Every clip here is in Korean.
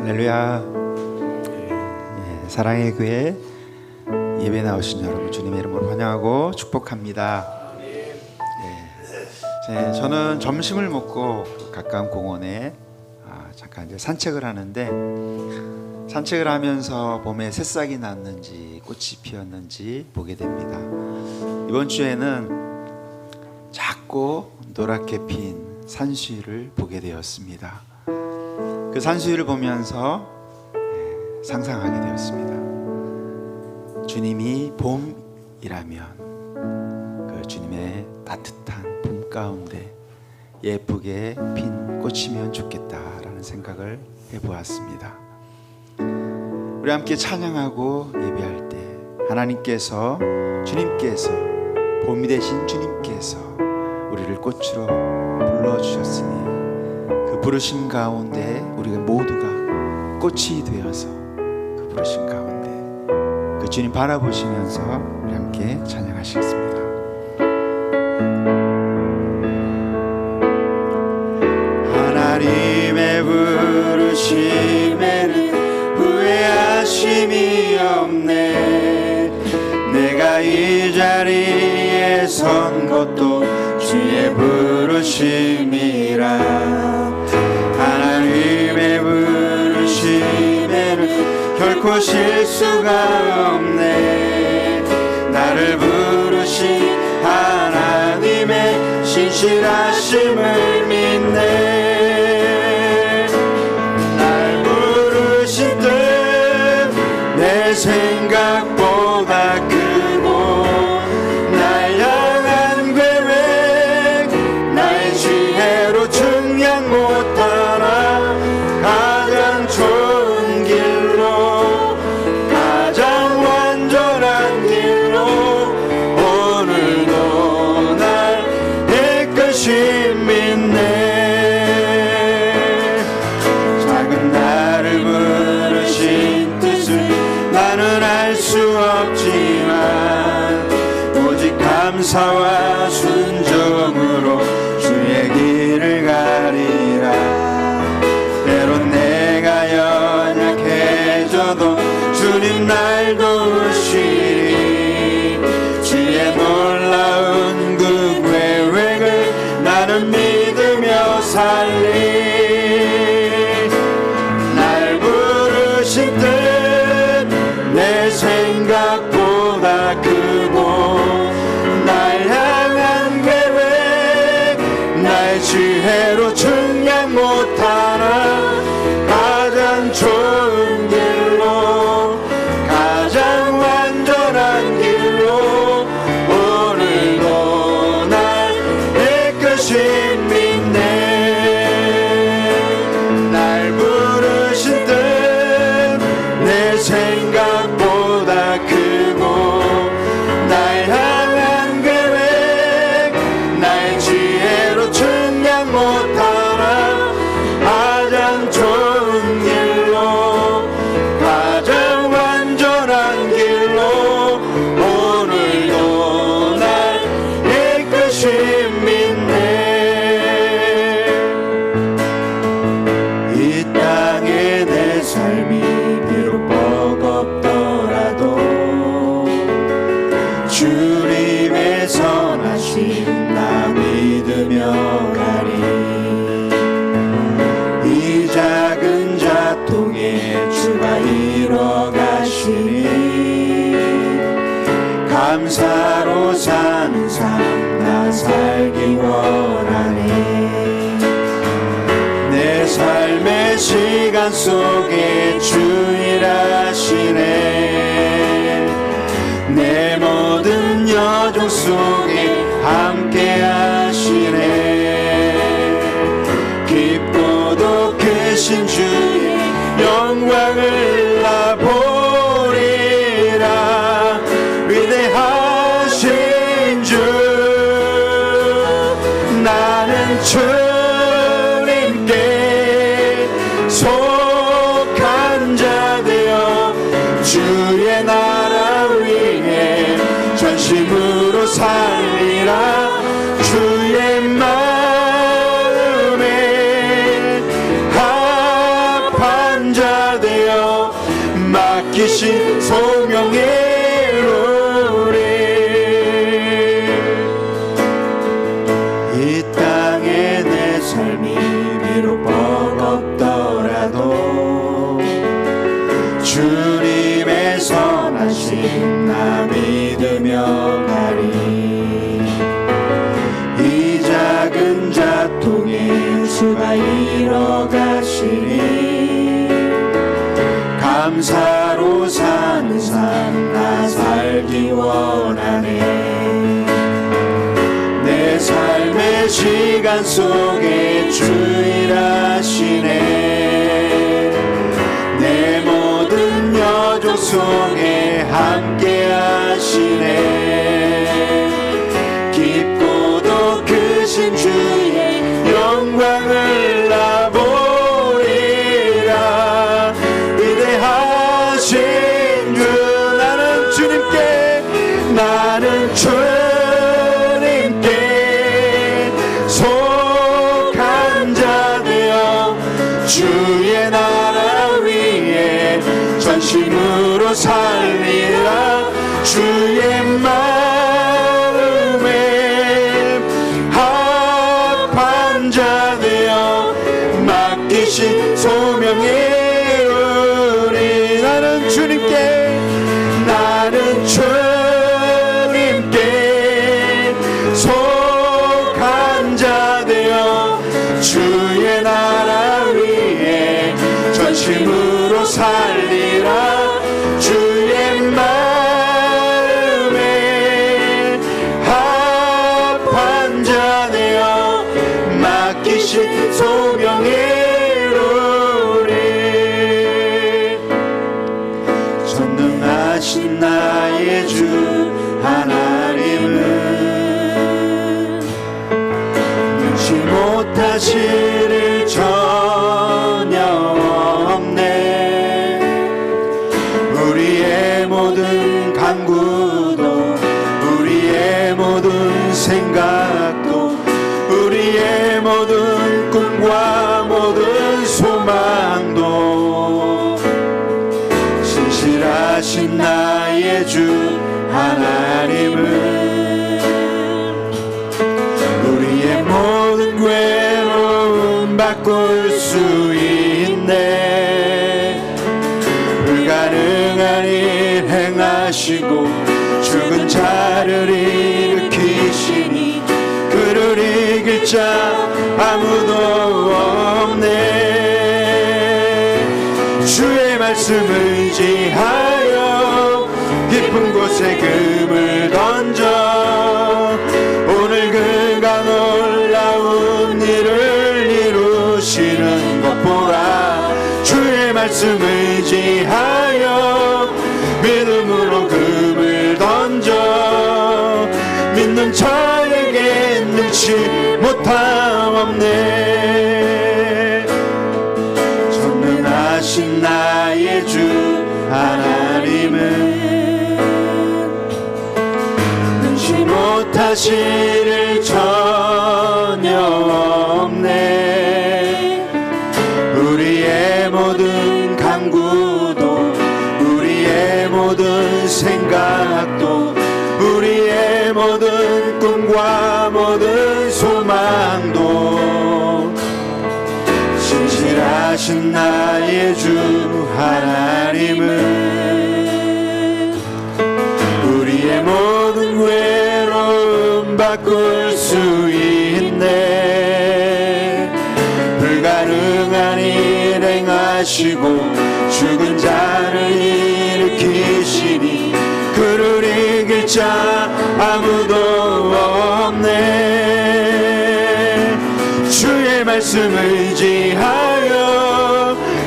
할렐루야. 사랑의 교회 예배 나오신 여러분 주님의 이름으로 환영하고 축복합니다. 저는 점심을 먹고 가까운 공원에 잠깐 이제 산책을 하는데, 산책을 하면서 봄에 새싹이 났는지 꽃이 피었는지 보게 됩니다. 이번 주에는 작고 노랗게 핀 산수유를 보게 되었습니다. 그 산수유를 보면서 상상하게 되었습니다. 주님이 봄이라면 그 주님의 따뜻한 봄 가운데 예쁘게 핀 꽃이면 좋겠다라는 생각을 해보았습니다. 우리 함께 찬양하고 예배할 때 하나님께서, 주님께서, 봄이 되신 주님께서 우리를 꽃으로 불러주셨으니 그 부르심 가운데 우리가 모두가 꽃이 되어서 그 부르심 가운데 그 주님 바라보시면서 우리 함께 찬양하시겠습니다. 하나님의 부르심에는 후회하심이 없네. 내가 이 자리에 선 것도 주의 부르심이라. 하나님의 부르심에는 결코 실수가 없네. 나를 부르신 하나님의 신실하심을 믿네. 날 부르신 뜻 내 생각보다 크고, 날 향한 계획 나의 지혜로 측량 못하나. 가장 좋은 길로, 가장 완전한 길로 오늘도 날 이끄시 믿네. 작은 나를 부르신 뜻을 나는 알 수 없지만 오직 감사와 순종으로 주의 길을 가리라. 때론 내가 연약해져도 주님 날 도우시리. 주의 놀라운 그 계획을 나는 믿으며 살리. 날 부르신 뜻 내 생각보다 크고, 날 향한 계획 나의 지혜로 측량 못하나. 가장 좋은 길로, 가장 완전한 길로 오늘도 날 이끄시 믿네. 날 부르신 뜻 내 생각보다 크고, 날 향한 계획 나의 지혜로 측량 못하나. 가장 좋은 길로, 가장 완전한 길로 오늘도 날 이끄시 믿네. 이 땅에 내 삶이 비록 버겁더라도 주님의 선하심 나 믿으며 가리. 이 작은 자통에 주가 이뤄 가시니. 감사로 사는 삶 나 살기 원하니. 내 삶의 시간 속에 주 일하시네. 내 모든 여정 속에 함께 하시네. 깊고도 크신 주의 영광을 나 보리라. 위대하신 주 나는 주님께 속한 자 되어 주의 나라 위해 전심으로 살리라. 주의 마음에 합한 자 되어 맡기신 소명의 노래. 이 땅에 내 삶이 비록 버겁더라도 주님의 선하심 나 믿으며 가리. 이 작은 자통에 주가 이뤄가시니 감사로 사는 삶 나 살기 원하네. 내 삶의 시간 속에 주 일하시네. 내 모든 여정 속에 함께 하시네. 깊고도 크신 주의 영광을 나 보리라. 위대하신 주 나는 주님께 나는 주님께 속한 자 되어 주의 나라 위에 전심으로 살리라. 주의 마음에 합한 자 되어 맡기신 소명의 우리. 나는 주님께 나는 주님께 속한 자 되어 주의 나라 위에 전심으로 살리라. 주의 마음에 합한 자 되어 맡기신 소명의 노래. 전능하신 나의 주 하나님은 능치 못하실 일 전혀 없네. 우리의 모든 간구도 우리의 모든 생각도 우리의 모든 꿈과 모든 소망도 신실하신 나의 주 하나님은 우리의 모든 괴로움 바꿀 수 있네. 불가능한 일 행하시고 죽은 자를 일으키시니 그를 이길 자 아무도 없네. 주의 말씀 의지하여 깊은 곳에 금을 던져 오늘 그가 놀라운 일을 이루시는 것 보라. 주의 말씀 의지하여 믿음으로 금을 던져 믿는 자에게 능치 못함 없네. 전능하신 나의 주 하나님은 능치 못하실 일 전혀 없네. 우리의 모든 간구도 우리의 모든 생각도 우리의 모든 꿈과 모든 소망도 신실하신 나의 주 하나님은 우리의 모든 외로움 바꿀 수 있네. 불가능한 일 행하시고 죽은 자를 일으키시니 그를 이길 자 아무도 없네. 주의 말씀 의지하여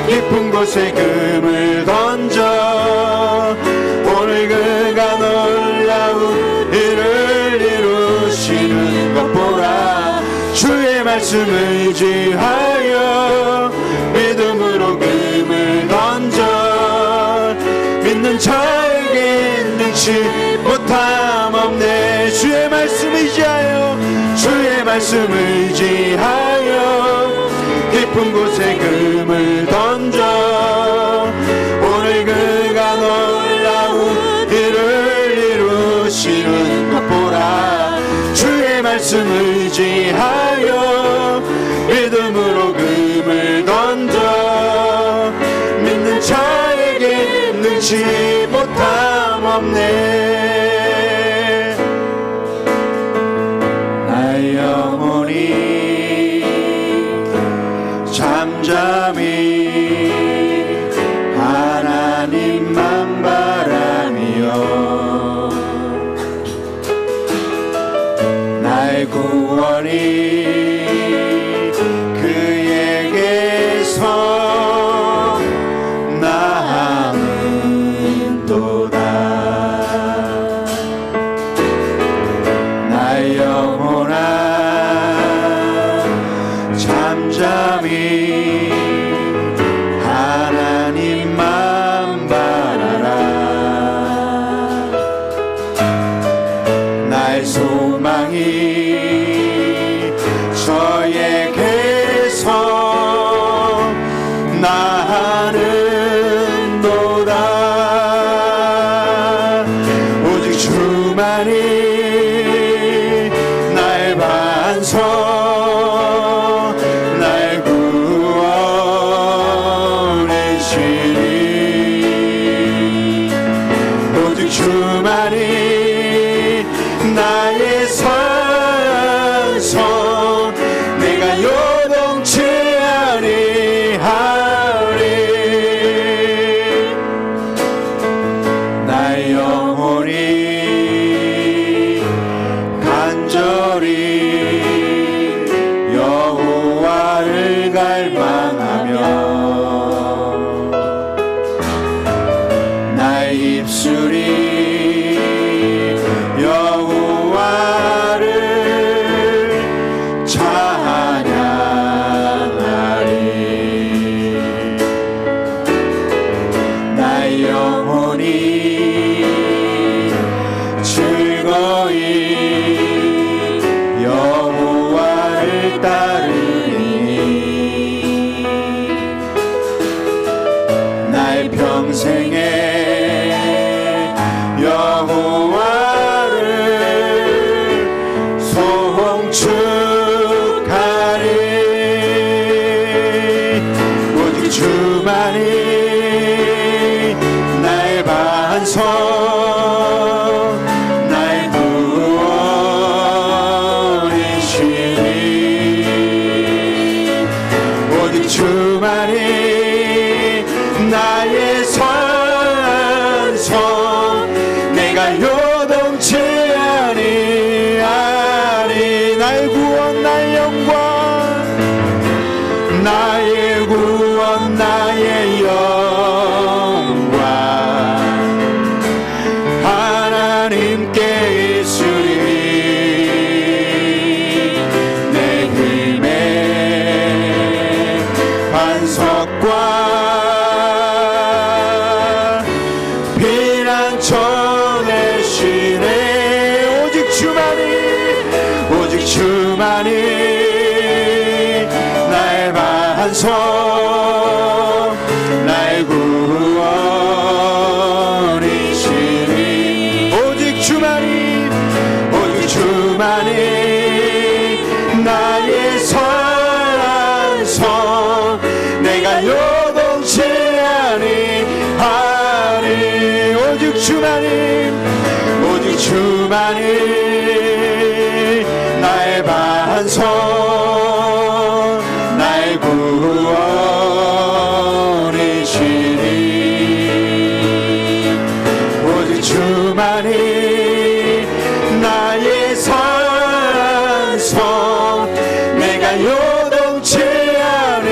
깊은 곳에 금을 던져 오늘 그가 놀라운 일을 이루시는 것 보라. 주의 말씀 의지하여 믿음으로 금을 던져 믿는 자에게 능치 못함 없네. 주의 말씀 의지하여 주의 말씀 의지하여 깊은 곳에 금을 던져 의지하여 믿음으로 금을 던져 믿는 자에게 능치 못함 없네. 나의 영혼이 잠잠히 하나님만 바라며 나의 구원이 그에게서 나는도다. 나의 영혼아 잠잠히 하나님만 바라라. 나의 소망이 저에게서 나는도다. 오직 주만이 나의 반석 나의 구원이시니. 오직 주만이 나의 산성 내가 요동치 아니하리. 나의 영혼이 간절히 여호와를 갈망하며 나의 입술이 여호와를 찬양하리. 나의 영혼이 즐거이 여호와를 따르니. 나의 평생에 여호와를 송축하리. 오직 주만이 나의 반석 나의 구원이시니. 오직 주만이 나의 산성 내가 요동치 아니하리. 나의 구원 나의 영광 나의 구원 나의 영광 하나님께 있으리. 내 힘의 반석과 피난처 되시네. 오직 주만이 나의 반석 나의 구원이시니. 오직 주만이 나의 산성 내가 요동치 아니하리. 오직 주만이 나의 반석 나의 구원이시니. 오직 주만이 나의 산성 내가 요동치 아니하리.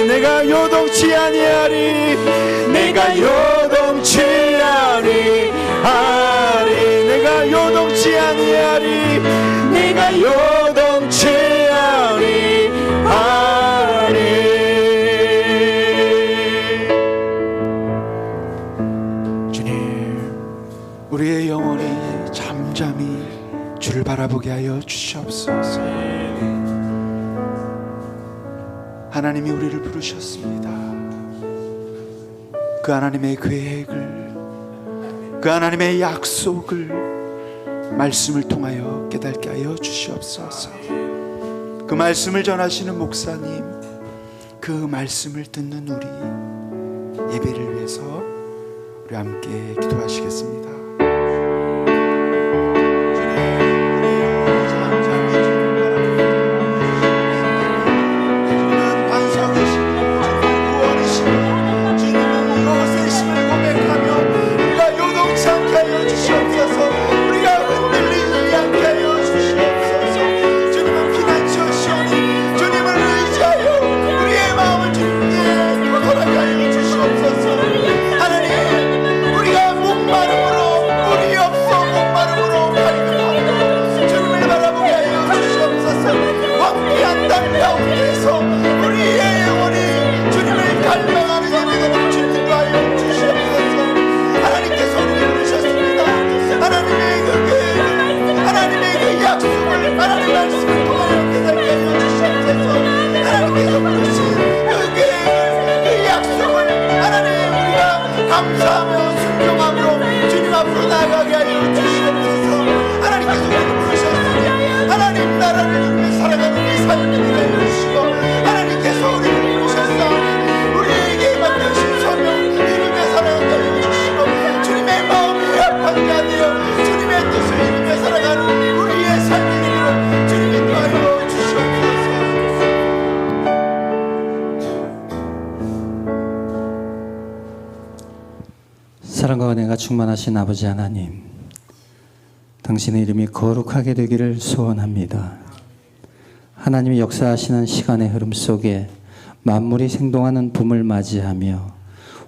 내가 요동치 아니하리. 내가 요동치 아니하리. 내가 요동치 아니하리. 내가 요동치 아니하리. 주님, 우리의 영혼이 잠잠히 주를 바라보게 하여 주시옵소서. 하나님이 우리를 부르셨습니다. 그 하나님의 계획을, 그 하나님의 약속을 말씀을 통하여 깨닫게 하여 주시옵소서. 그 말씀을 전하시는 목사님, 그 말씀을 듣는 우리 예배를 위해서 우리 함께 기도하시겠습니다. 감사하며 순종함으로 주님 앞으로 나아가게 하여 주시옵소서. 하나님께서 우리를 부르셨으니 하나님 나라를 위해 살아가는 우리 삶을 위해 주시고, 하나님께서 우리를 부르셨사오니 우리에게 맡겨주신 소명 이루며 살아가게 하여 주시고, 주님의 마음이 합한 자 되어 주님의 뜻을 이루며 살아가는 우리의 삶을 이루어 주님이 인도하여 주시옵소서. 사랑과 은혜가 충만하신 아버지 하나님, 당신의 이름이 거룩하게 되기를 소원합니다. 하나님이 역사하시는 시간의 흐름 속에 만물이 생동하는 봄을 맞이하며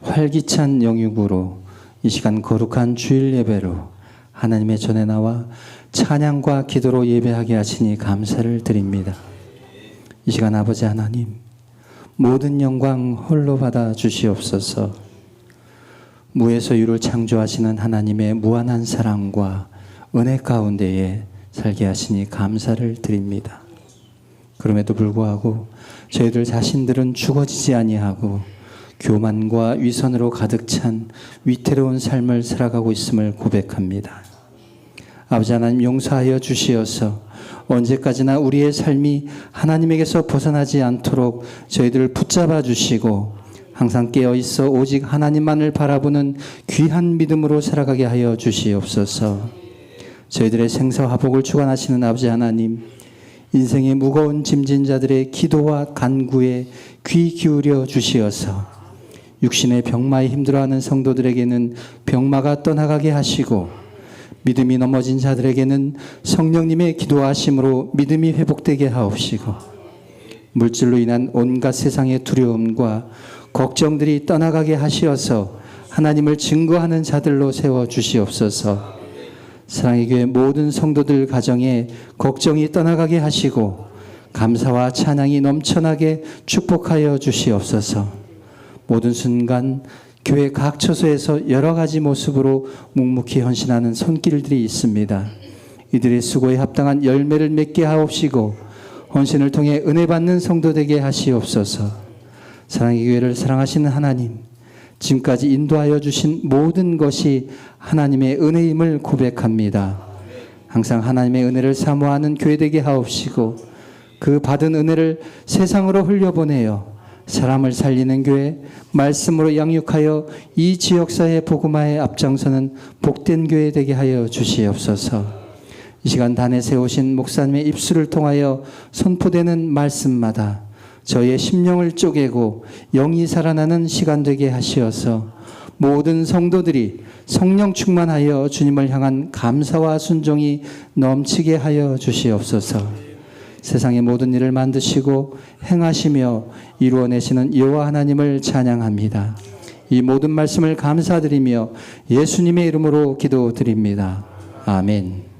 활기찬 영육으로 이 시간 거룩한 주일 예배로 하나님의 전에 나와 찬양과 기도로 예배하게 하시니 감사를 드립니다. 이 시간 아버지 하나님, 모든 영광 홀로 받아 주시옵소서. 무에서 유를 창조하시는 하나님의 무한한 사랑과 은혜 가운데에 살게 하시니 감사를 드립니다. 그럼에도 불구하고 저희들 자신들은 죽어지지 아니하고 교만과 위선으로 가득 찬 위태로운 삶을 살아가고 있음을 고백합니다. 아버지 하나님, 용서하여 주시어서 언제까지나 우리의 삶이 하나님에게서 벗어나지 않도록 저희들을 붙잡아 주시고 항상 깨어있어 오직 하나님만을 바라보는 귀한 믿음으로 살아가게 하여 주시옵소서. 저희들의 생사화복을 주관하시는 아버지 하나님, 인생의 무거운 짐진 자들의 기도와 간구에 귀 기울여 주시어서 육신의 병마에 힘들어하는 성도들에게는 병마가 떠나가게 하시고, 믿음이 넘어진 자들에게는 성령님의 기도하심으로 믿음이 회복되게 하옵시고, 물질로 인한 온갖 세상의 두려움과 걱정들이 떠나가게 하시어서 하나님을 증거하는 자들로 세워 주시옵소서. 사랑의 교회 모든 성도들 가정에 걱정이 떠나가게 하시고 감사와 찬양이 넘쳐나게 축복하여 주시옵소서. 모든 순간 교회 각 처소에서 여러 가지 모습으로 묵묵히 헌신하는 손길들이 있습니다. 이들의 수고에 합당한 열매를 맺게 하옵시고 헌신을 통해 은혜 받는 성도 되게 하시옵소서. 사랑의 교회를 사랑하시는 하나님, 지금까지 인도하여 주신 모든 것이 하나님의 은혜임을 고백합니다. 항상 하나님의 은혜를 사모하는 교회 되게 하옵시고 그 받은 은혜를 세상으로 흘려보내어 사람을 살리는 교회, 말씀으로 양육하여 이 지역사회 복음화에 앞장서는 복된 교회 되게 하여 주시옵소서. 이 시간 단에 세우신 목사님의 입술을 통하여 선포되는 말씀마다 저의 심령을 쪼개고 영이 살아나는 시간 되게 하시어서 모든 성도들이 성령 충만하여 주님을 향한 감사와 순종이 넘치게 하여 주시옵소서. 세상의 모든 일을 만드시고 행하시며 이루어내시는 여호와 하나님을 찬양합니다. 이 모든 말씀을 감사드리며 예수님의 이름으로 기도드립니다. 아멘.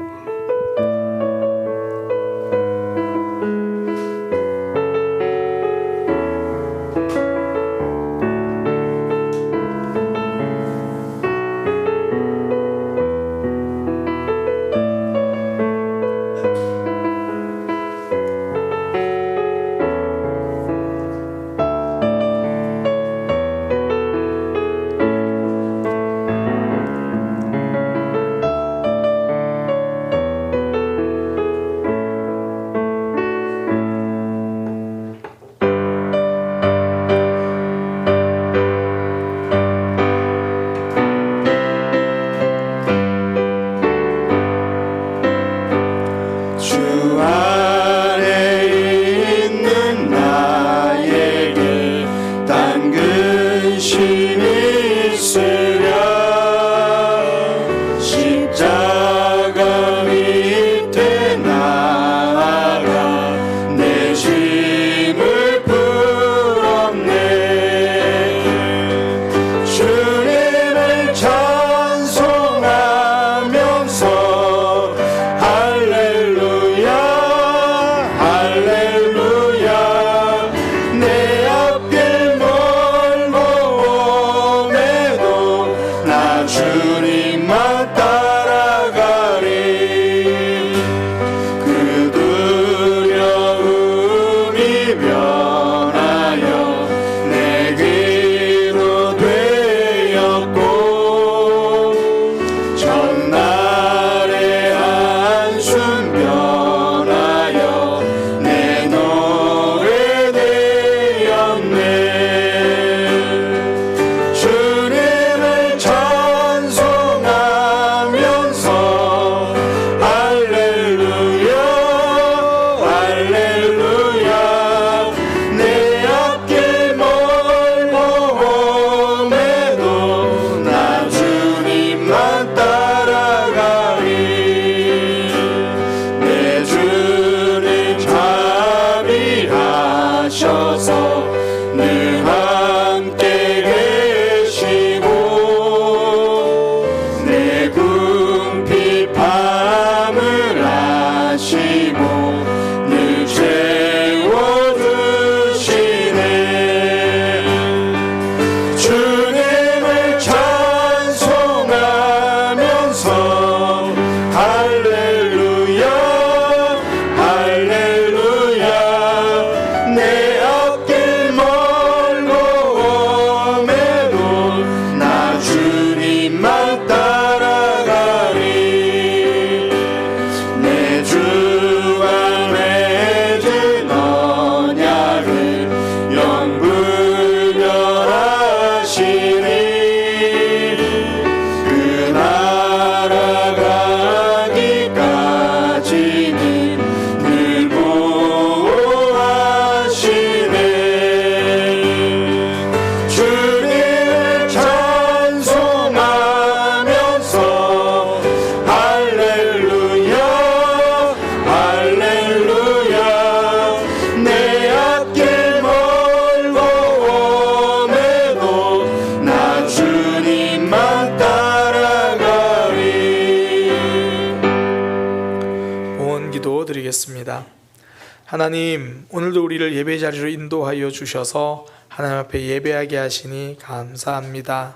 하나님, 오늘도 우리를 예배 자리로 인도하여 주셔서 하나님 앞에 예배하게 하시니 감사합니다.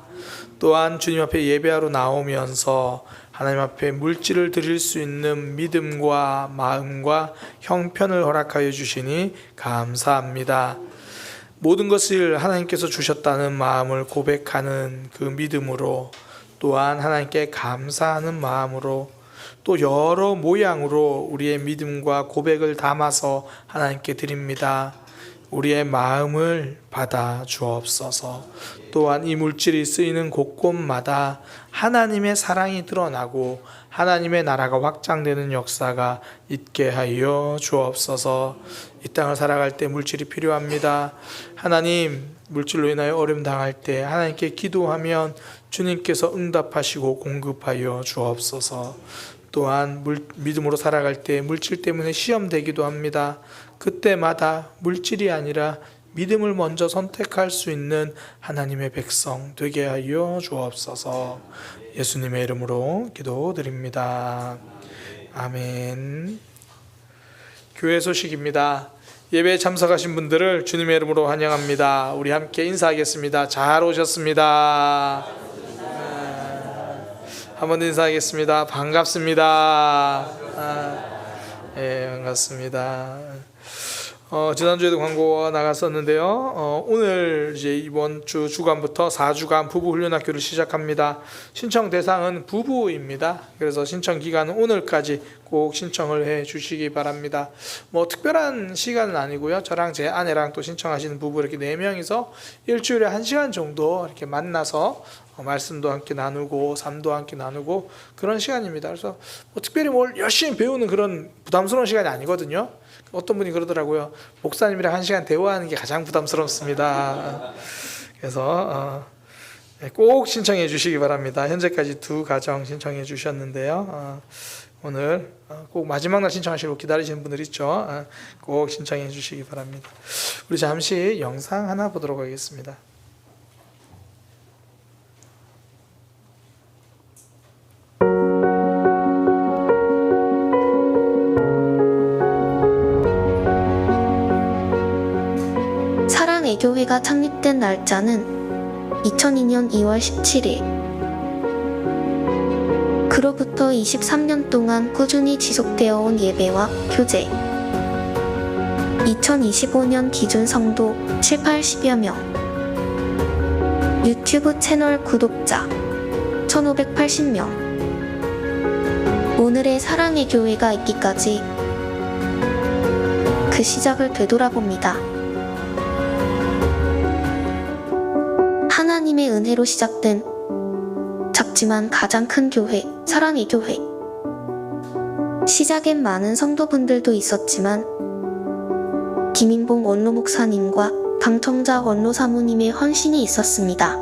또한 주님 앞에 예배하러 나오면서 하나님 앞에 물질을 드릴 수 있는 믿음과 마음과 형편을 허락하여 주시니 감사합니다. 모든 것을 하나님께서 주셨다는 마음을 고백하는 그 믿음으로, 또한 하나님께 감사하는 마음으로, 또 여러 모양으로 우리의 믿음과 고백을 담아서 하나님께 드립니다. 우리의 마음을 받아 주옵소서. 또한 이 물질이 쓰이는 곳곳마다 하나님의 사랑이 드러나고 하나님의 나라가 확장되는 역사가 있게 하여 주옵소서. 이 땅을 살아갈 때 물질이 필요합니다. 하나님, 물질로 인하여 어려움 당할 때 하나님께 기도하면 주님께서 응답하시고 공급하여 주옵소서. 또한 믿음으로 살아갈 때 물질 때문에 시험되기도 합니다. 그때마다 물질이 아니라 믿음을 먼저 선택할 수 있는 하나님의 백성 되게 하여 주옵소서. 예수님의 이름으로 기도드립니다. 아멘. 교회 소식입니다. 예배에 참석하신 분들을 주님의 이름으로 환영합니다. 우리 함께 인사하겠습니다. 잘 오셨습니다. 한번 인사하겠습니다. 반갑습니다. 반갑습니다. 지난주에도 광고가 나갔었는데요. 오늘 이제 이번 주 주간부터 4주간 부부 훈련학교를 시작합니다. 신청 대상은 부부입니다. 그래서 신청 기간은 오늘까지 꼭 신청을 해 주시기 바랍니다. 뭐 특별한 시간은 아니고요. 저랑 제 아내랑 또 신청하시는 부부 이렇게 4명이서 일주일에 1시간 정도 이렇게 만나서 말씀도 함께 나누고 삶도 함께 나누고 그런 시간입니다. 그래서 뭐 특별히 뭘 열심히 배우는 그런 부담스러운 시간이 아니거든요. 어떤 분이 그러더라고요. 목사님이랑 1시간 대화하는 게 가장 부담스럽습니다. 그래서 꼭 신청해 주시기 바랍니다. 현재까지 2가정 신청해 주셨는데요. 오늘 꼭 마지막 날 신청하시고 기다리시는 분들 있죠. 꼭 신청해 주시기 바랍니다. 우리 잠시 영상 하나 보도록 하겠습니다. 교회가 창립된 날짜는 2002년 2월 17일. 그로부터 23년 동안 꾸준히 지속되어 온 예배와 교제. 2025년 기준 성도 780여 명. 유튜브 채널 구독자 1580명. 오늘의 사랑의 교회가 있기까지 그 시작을 되돌아봅니다. 하나님의 은혜로 시작된 작지만 가장 큰 교회, 사랑의 교회. 시작엔 많은 성도분들도 있었지만 김인봉 원로 목사님과 강청자 원로 사모님의 헌신이 있었습니다.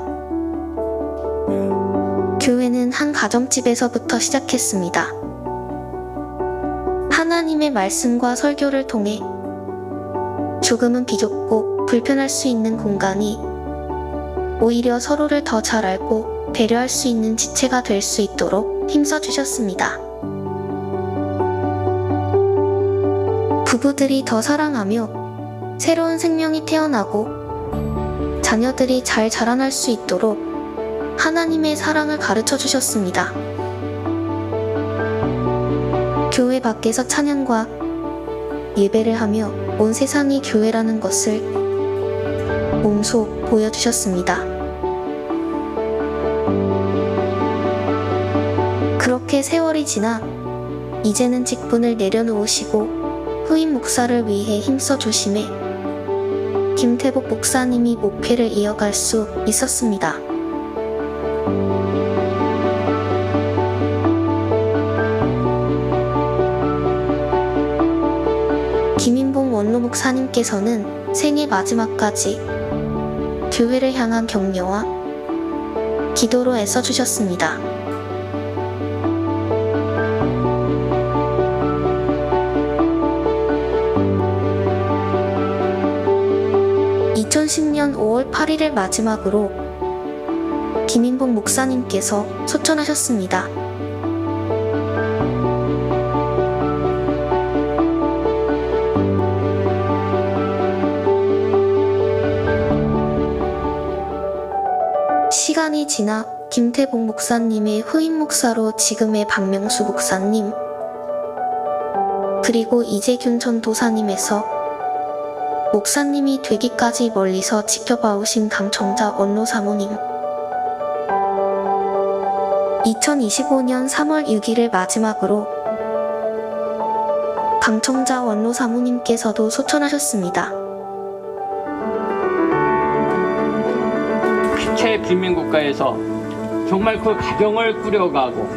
교회는 한 가정집에서부터 시작했습니다. 하나님의 말씀과 설교를 통해 조금은 비좁고 불편할 수 있는 공간이 오히려 서로를 더 잘 알고 배려할 수 있는 지체가 될 수 있도록 힘써주셨습니다. 부부들이 더 사랑하며 새로운 생명이 태어나고 자녀들이 잘 자라날 수 있도록 하나님의 사랑을 가르쳐 주셨습니다. 교회 밖에서 찬양과 예배를 하며 온 세상이 교회라는 것을 몸소 보여주셨습니다. 그렇게 세월이 지나 이제는 직분을 내려놓으시고 후임 목사를 위해 힘써 주심에 김태복 목사님이 목회를 이어갈 수 있었습니다. 김인봉 원로 목사님께서는 생애 마지막까지 교회를 향한 격려와 기도로 애써주셨습니다. (2010년 5월 8일을) 마지막으로 김인봉 목사님께서 소천하셨습니다. 시간이 지나 김태복 목사님의 후임 목사로 지금의 박명수 목사님, 그리고 이재균 전도사님에서 목사님이 되기까지 멀리서 지켜봐오신 강청자 원로 사모님, 2025년 3월 6일을 마지막으로 강청자 원로 사모님께서도 소천하셨습니다. 피체 빈민국가에서 정말 그 가정을 꾸려가고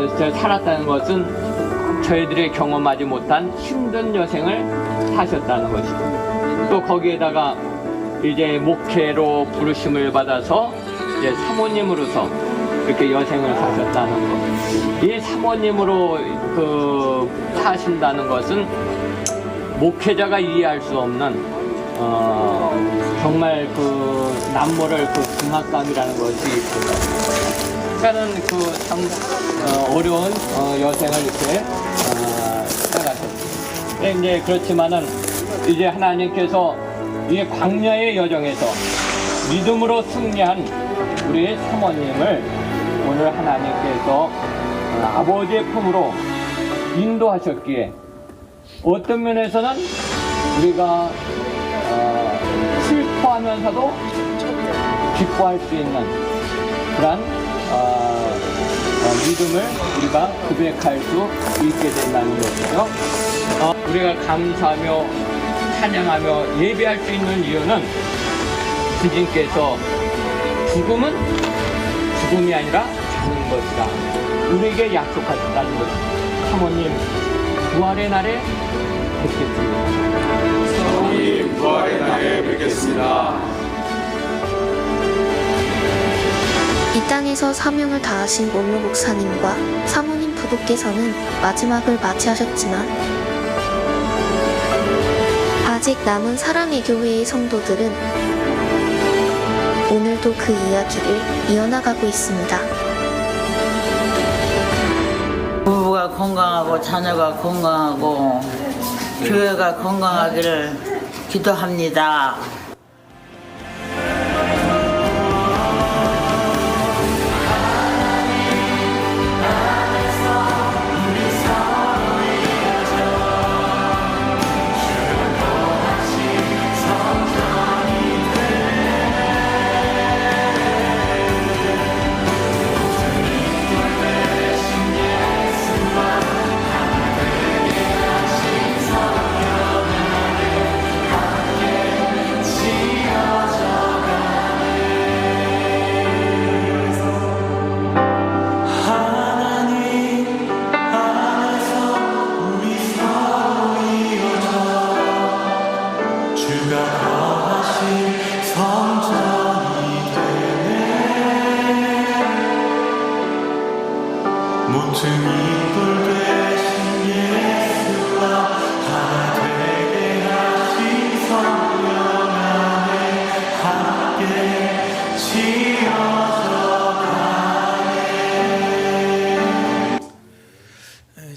살았다는 것은 저희들이 경험하지 못한 힘든 여생을 사셨다는 것이고, 또 거기에다가 이제 목회로 부르심을 받아서 이제 사모님으로서 이렇게 여생을 사셨다는 것. 이 사모님으로 사신다는 것은 목회자가 이해할 수 없는 정말 남모를 중압감이라는 것이 있거든요. 그러니까는 참 어려운 여생을 이렇게 살아가셨습니다. 이제 그렇지만은 이제 하나님께서 이 광야의 여정에서 믿음으로 승리한 우리 사모님을 오늘 하나님께서 아버지의 품으로 인도하셨기에 어떤 면에서는 우리가 슬퍼하면서도 기뻐할 수 있는 그런 믿음을 우리가 고백할 수 있게 된다는 것이죠. 우리가 감사하며 찬양하며 예배할 수 있는 이유는 주님께서 죽음은 죽음이 아니라 사는 것이다, 우리에게 약속하셨다는 것입니다. 사모님 부활의 날에 뵙겠습니다. 사모님 부활의 날에 뵙겠습니다. 이 땅에서 사명을 다하신 원로 목사님과 사모님 부부께서는 마지막을 맞이하셨지만 아직 남은 사랑의 교회의 성도들은 오늘도 그 이야기를 이어나가고 있습니다. 부부가 건강하고 자녀가 건강하고 교회가 건강하기를 기도합니다.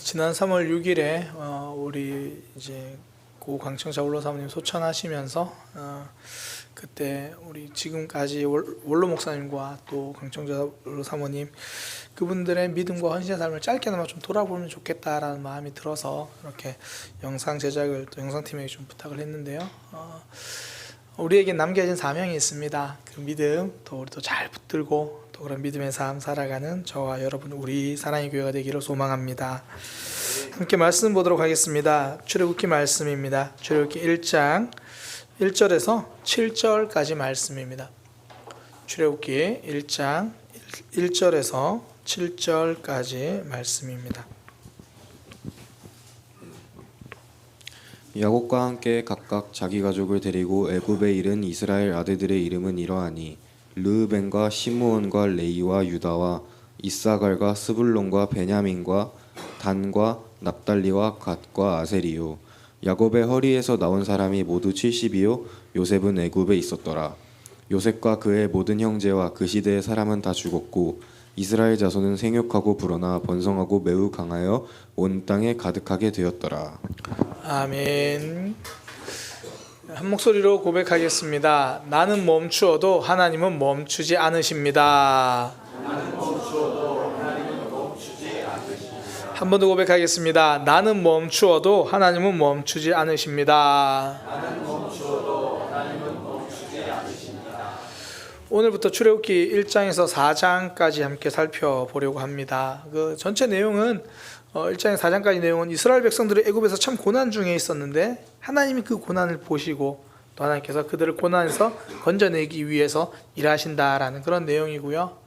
지난 3월 6일에 우리 이제 고 강청자 원로 사모님 소천하시면서 그때 우리 지금까지 원로 목사님과 또 강청자 원로 사모님 그분들의 믿음과 헌신의 삶을 짧게나마 좀 돌아보면 좋겠다라는 마음이 들어서 이렇게 영상 제작을 또 영상팀에게 좀 부탁을 했는데요. 우리에게 남겨진 사명이 있습니다. 그 믿음 또 우리도 잘 붙들고 또 그런 믿음의 삶 살아가는 저와 여러분 우리 사랑의 교회가 되기를 소망합니다. 함께 말씀 보도록 하겠습니다. 출애굽기 말씀입니다. 출애굽기 1장 1절에서 7절까지 말씀입니다. 출애굽기 1장 1절에서 7절까지 말씀입니다. 야곱과 함께 각각 자기 가족을 데리고 애굽에 이른 이스라엘 아들들의 이름은 이러하니 르우벤과 시므온과 레이와 유다와 이사갈과 스불론과 베냐민과 단과 납달리와 갓과 아셀이요. 야곱의 허리에서 나온 사람이 모두 70이요 요셉은 애굽에 있었더라. 요셉과 그의 모든 형제와 그 시대의 사람은 다 죽었고 이스라엘 자손은 생육하고 불어나 번성하고 매우 강하여 온 땅에 가득하게 되었더라. 아멘. 한 목소리로 고백하겠습니다. 나는 멈추어도 하나님은 멈추지 않으십니다. 한 번 더 고백하겠습니다. 나는 멈추어도 하나님은 멈추지 않으십니다. 오늘부터 출애굽기 1장에서 4장까지 함께 살펴보려고 합니다. 그 전체 내용은 1장에서 4장까지 내용은 이스라엘 백성들이 애굽에서 참 고난 중에 있었는데 하나님이 그 고난을 보시고 또 하나님께서 그들을 고난에서 건져내기 위해서 일하신다라는 그런 내용이고요.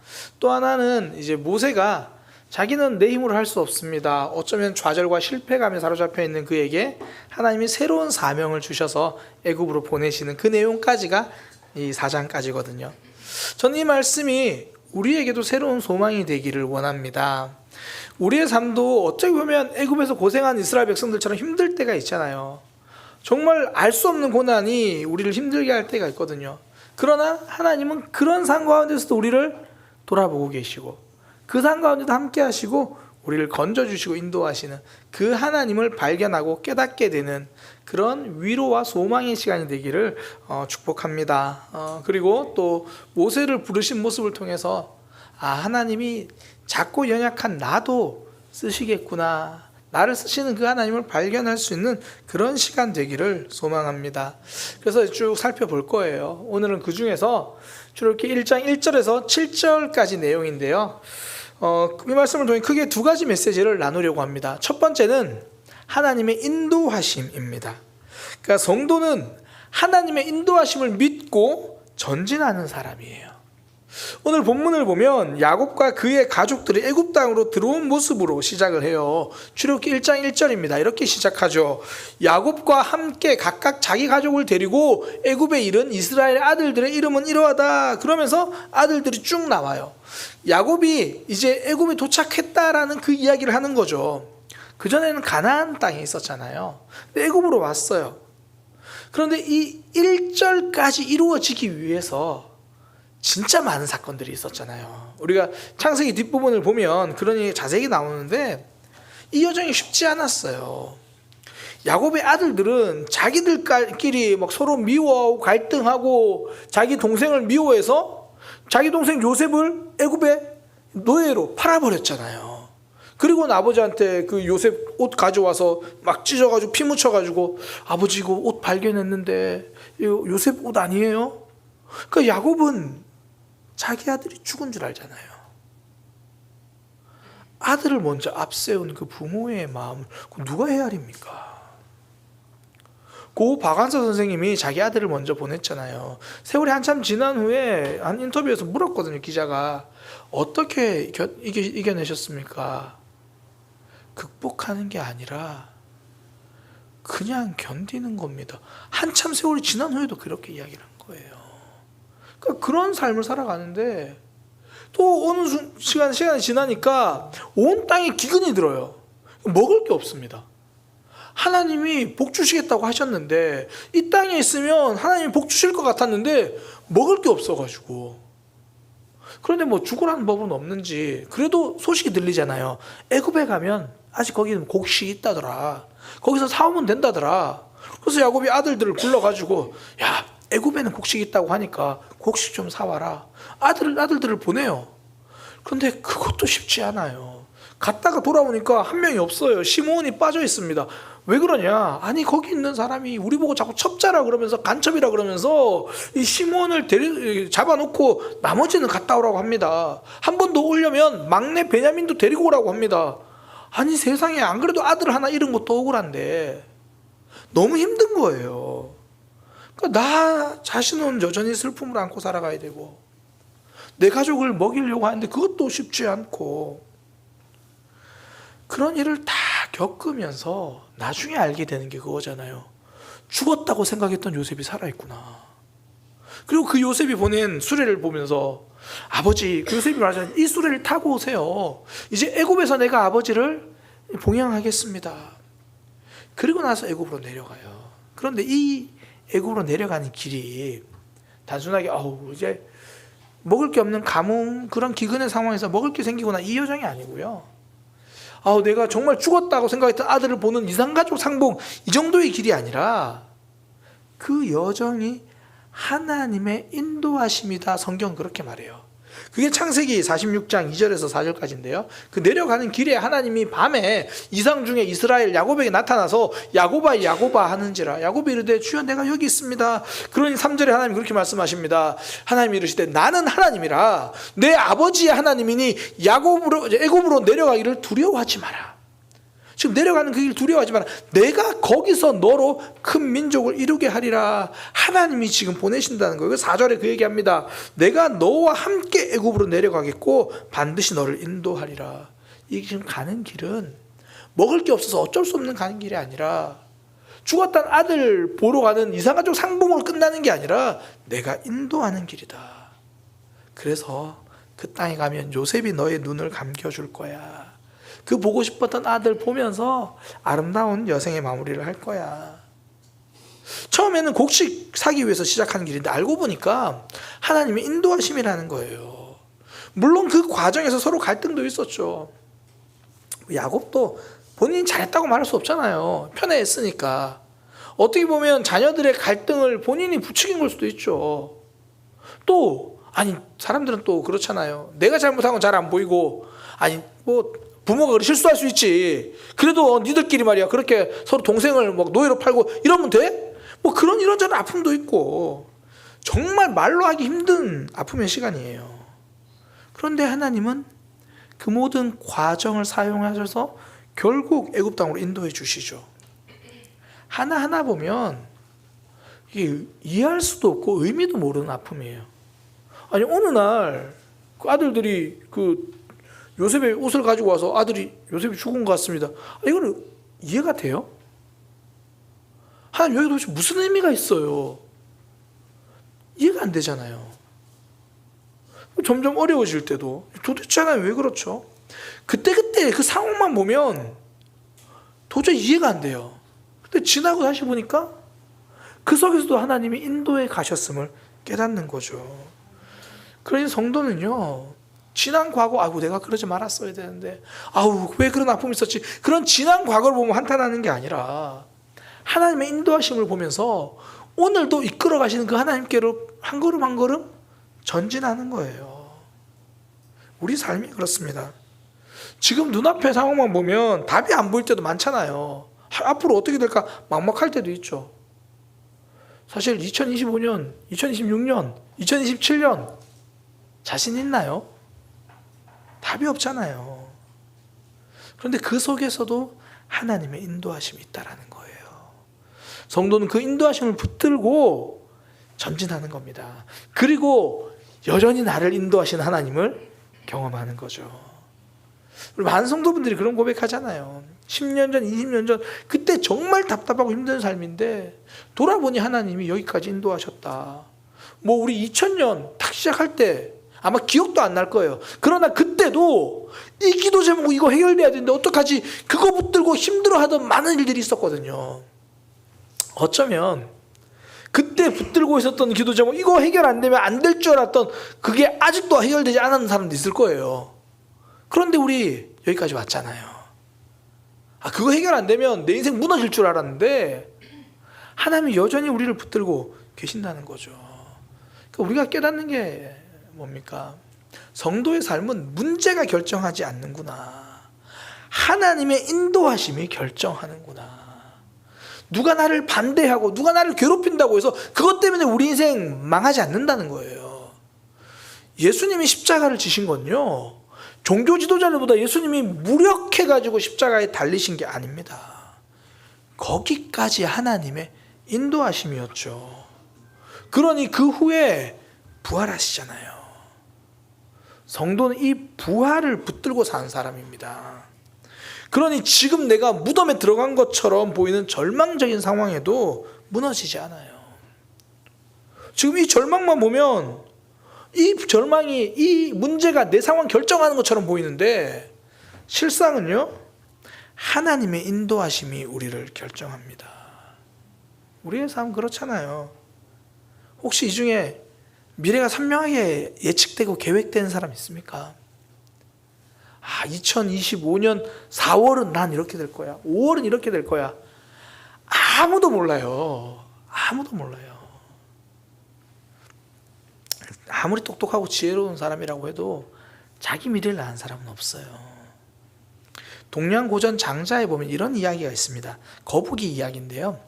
또 하나는 이제 모세가 자기는 내 힘으로 할 수 없습니다. 어쩌면 좌절과 실패감에 사로잡혀 있는 그에게 하나님이 새로운 사명을 주셔서 애굽으로 보내시는 그 내용까지가 이 4장까지거든요. 저는 이 말씀이 우리에게도 새로운 소망이 되기를 원합니다. 우리의 삶도 어떻게 보면 애굽에서 고생한 이스라엘 백성들처럼 힘들 때가 있잖아요. 정말 알 수 없는 고난이 우리를 힘들게 할 때가 있거든요. 그러나 하나님은 그런 상황 가운데서도 우리를 돌아보고 계시고 그 상황 가운데도 함께 하시고 우리를 건져주시고 인도하시는 그 하나님을 발견하고 깨닫게 되는 그런 위로와 소망의 시간이 되기를 축복합니다. 그리고 또 모세를 부르신 모습을 통해서 하나님이 작고 연약한 나도 쓰시겠구나, 나를 쓰시는 그 하나님을 발견할 수 있는 그런 시간 되기를 소망합니다. 그래서 쭉 살펴볼 거예요. 오늘은 그 중에서 출애굽기 1장 1절에서 7절까지 내용인데요. 이 말씀을 통해 크게 두 가지 메시지를 나누려고 합니다. 첫 번째는 하나님의 인도하심입니다. 그러니까 성도는 하나님의 인도하심을 믿고 전진하는 사람이에요. 오늘 본문을 보면 야곱과 그의 가족들이 애굽 땅으로 들어온 모습으로 시작을 해요. 출애굽기 1장 1절입니다. 이렇게 시작하죠. 야곱과 함께 각각 자기 가족을 데리고 애굽에 이른 이스라엘 아들들의 이름은 이러하다. 그러면서 아들들이 쭉 나와요. 야곱이 이제 애굽에 도착했다라는 그 이야기를 하는 거죠. 그전에는 가나안 땅에 있었잖아요. 근데 애굽으로 왔어요. 그런데 이 1절까지 이루어지기 위해서 진짜 많은 사건들이 있었잖아요. 우리가 창세기 뒷부분을 보면 그러니 자세히 나오는데 이 여정이 쉽지 않았어요. 야곱의 아들들은 자기들끼리 막 서로 미워하고 갈등하고 자기 동생을 미워해서 자기 동생 요셉을 애굽의 노예로 팔아버렸잖아요. 그리고 아버지한테 그 요셉 옷 가져와서 막 찢어가지고 피 묻혀가지고 아버지 이거 옷 발견했는데 이거 요셉 옷 아니에요? 그러니까 야곱은 자기 아들이 죽은 줄 알잖아요. 아들을 먼저 앞세운 그 부모의 마음을 누가 헤아립니까? 고 박완서 선생님이 자기 아들을 먼저 보냈잖아요. 세월이 한참 지난 후에 한 인터뷰에서 물었거든요. 기자가 어떻게 이겨내셨습니까? 극복하는 게 아니라 그냥 견디는 겁니다. 한참 세월이 지난 후에도 그렇게 이야기를 한 거예요. 그러니까 그런 삶을 살아가는데 또 어느 시간이 지나니까 온 땅에 기근이 들어요. 먹을 게 없습니다. 하나님이 복 주시겠다고 하셨는데 이 땅에 있으면 하나님이 복 주실 것 같았는데 먹을 게 없어가지고, 그런데 뭐 죽으라는 법은 없는지 그래도 소식이 들리잖아요. 애굽에 가면 아직 거기는 곡식이 있다더라. 거기서 사오면 된다더라. 그래서 야곱이 아들들을 불러가지고 야, 애굽에는 곡식이 있다고 하니까 곡식 좀 사와라. 아들들을 보내요. 그런데 그것도 쉽지 않아요. 갔다가 돌아오니까 한 명이 없어요. 시므온이 빠져 있습니다. 왜 그러냐? 아니 거기 있는 사람이 우리 보고 자꾸 첩자라 그러면서 간첩이라 그러면서 이 시므온을 잡아놓고 나머지는 갔다 오라고 합니다. 한 번 더 오려면 막내 베냐민도 데리고 오라고 합니다. 아니 세상에, 안 그래도 아들 하나 잃은 것도 억울한데 너무 힘든 거예요. 그러니까 나 자신은 여전히 슬픔을 안고 살아가야 되고 내 가족을 먹이려고 하는데 그것도 쉽지 않고, 그런 일을 다 겪으면서 나중에 알게 되는 게 그거잖아요. 죽었다고 생각했던 요셉이 살아있구나. 그리고 그 요셉이 보낸 수레를 보면서 아버지, 그 요셉이 말하자면 이 수레를 타고 오세요. 이제 애굽에서 내가 아버지를 봉양하겠습니다. 그리고 나서 애굽으로 내려가요. 그런데 이 애굽으로 내려가는 길이 단순하게 이제 먹을 게 없는 가뭄, 그런 기근의 상황에서 먹을 게 생기구나, 이 여정이 아니고요. 내가 정말 죽었다고 생각했던 아들을 보는 이산가족 상봉, 이 정도의 길이 아니라 그 여정이 하나님의 인도하심이다. 성경 그렇게 말해요. 그게 창세기 46장 2절에서 4절까지인데요. 그 내려가는 길에 하나님이 밤에 이상 중에 이스라엘 야곱에게 나타나서 야곱아 야곱아 하는지라. 야곱이 이르되 주여 내가 여기 있습니다. 그러니 3절에 하나님이 그렇게 말씀하십니다. 하나님이 이르시되 나는 하나님이라 내 아버지의 하나님이니 애굽으로 내려가기를 두려워하지 마라. 지금 내려가는 그 길 두려워하지 마라. 내가 거기서 너로 큰 민족을 이루게 하리라. 하나님이 지금 보내신다는 거예요. 4절에 그 얘기합니다. 내가 너와 함께 애굽으로 내려가겠고 반드시 너를 인도하리라. 이 지금 가는 길은 먹을 게 없어서 어쩔 수 없는 가는 길이 아니라 죽었던 아들 보러 가는 이산가족 상봉으로 끝나는 게 아니라 내가 인도하는 길이다. 그래서 그 땅에 가면 요셉이 너의 눈을 감겨줄 거야. 그 보고 싶었던 아들 보면서 아름다운 여생의 마무리를 할 거야. 처음에는 곡식 사기 위해서 시작하는 길인데 알고 보니까 하나님의 인도하심이라는 거예요. 물론 그 과정에서 서로 갈등도 있었죠. 야곱도 본인이 잘했다고 말할 수 없잖아요. 편애했으니까. 어떻게 보면 자녀들의 갈등을 본인이 부추긴 걸 수도 있죠. 또 아니 사람들은 또 그렇잖아요. 내가 잘못한 건 잘 안 보이고 아니 뭐 부모가 그렇게 실수할 수 있지. 그래도 니들끼리 말이야 그렇게 서로 동생을 막 노예로 팔고 이러면 돼? 뭐 그런 이런저런 아픔도 있고 정말 말로 하기 힘든 아픔의 시간이에요. 그런데 하나님은 그 모든 과정을 사용하셔서 결국 애굽 땅으로 인도해 주시죠. 하나하나 보면 이게 이해할 수도 없고 의미도 모르는 아픔이에요. 아니 어느 날 그 아들들이 그 요셉의 옷을 가지고 와서 아들이 요셉이 죽은 것 같습니다. 이거는 이해가 돼요? 하나님 여기 도대체 무슨 의미가 있어요? 이해가 안 되잖아요. 점점 어려워질 때도 도대체 하나님 왜 그렇죠? 그때 그 상황만 보면 도저히 이해가 안 돼요. 근데 지나고 다시 보니까 그 속에서도 하나님이 인도에 가셨음을 깨닫는 거죠. 그러니 성도는요, 지난 과거, 아이고 내가 그러지 말았어야 되는데, 아우 왜 그런 아픔이 있었지, 그런 지난 과거를 보면 한탄하는 게 아니라 하나님의 인도하심을 보면서 오늘도 이끌어 가시는 그 하나님께로 한 걸음 한 걸음 전진하는 거예요. 우리 삶이 그렇습니다. 지금 눈앞의 상황만 보면 답이 안 보일 때도 많잖아요. 앞으로 어떻게 될까 막막할 때도 있죠. 사실 2025년, 2026년, 2027년 자신 있나요? 답이 없잖아요. 그런데 그 속에서도 하나님의 인도하심이 있다라는 거예요. 성도는 그 인도하심을 붙들고 전진하는 겁니다. 그리고 여전히 나를 인도하시는 하나님을 경험하는 거죠. 우리 많은 성도분들이 그런 고백하잖아요. 10년 전, 20년 전 그때 정말 답답하고 힘든 삶인데 돌아보니 하나님이 여기까지 인도하셨다. 뭐 우리 2000년 딱 시작할 때 아마 기억도 안 날 거예요. 그러나 그때도 이 기도 제목 이거 해결돼야 되는데 어떡하지? 그거 붙들고 힘들어하던 많은 일들이 있었거든요. 어쩌면 그때 붙들고 있었던 기도 제목 이거 해결 안 되면 안 될 줄 알았던 그게 아직도 해결되지 않은 사람도 있을 거예요. 그런데 우리 여기까지 왔잖아요. 그거 해결 안 되면 내 인생 무너질 줄 알았는데 하나님이 여전히 우리를 붙들고 계신다는 거죠. 그러니까 우리가 깨닫는 게 뭡니까? 성도의 삶은 문제가 결정하지 않는구나. 하나님의 인도하심이 결정하는구나. 누가 나를 반대하고 누가 나를 괴롭힌다고 해서 그것 때문에 우리 인생 망하지 않는다는 거예요. 예수님이 십자가를 지신 건요, 종교 지도자들보다 예수님이 무력해가지고 십자가에 달리신 게 아닙니다. 거기까지 하나님의 인도하심이었죠. 그러니 그 후에 부활하시잖아요. 성도는 이 부활을 붙들고 사는 사람입니다. 그러니 지금 내가 무덤에 들어간 것처럼 보이는 절망적인 상황에도 무너지지 않아요. 지금 이 절망만 보면 이 절망이, 이 문제가 내 상황 결정하는 것처럼 보이는데 실상은요, 하나님의 인도하심이 우리를 결정합니다. 우리의 삶 그렇잖아요. 혹시 이 중에 미래가 선명하게 예측되고 계획된 사람 있습니까? 2025년 4월은 난 이렇게 될 거야. 5월은 이렇게 될 거야. 아무도 몰라요. 아무도 몰라요. 아무리 똑똑하고 지혜로운 사람이라고 해도 자기 미래를 아는 사람은 없어요. 동양고전 장자에 보면 이런 이야기가 있습니다. 거북이 이야기인데요.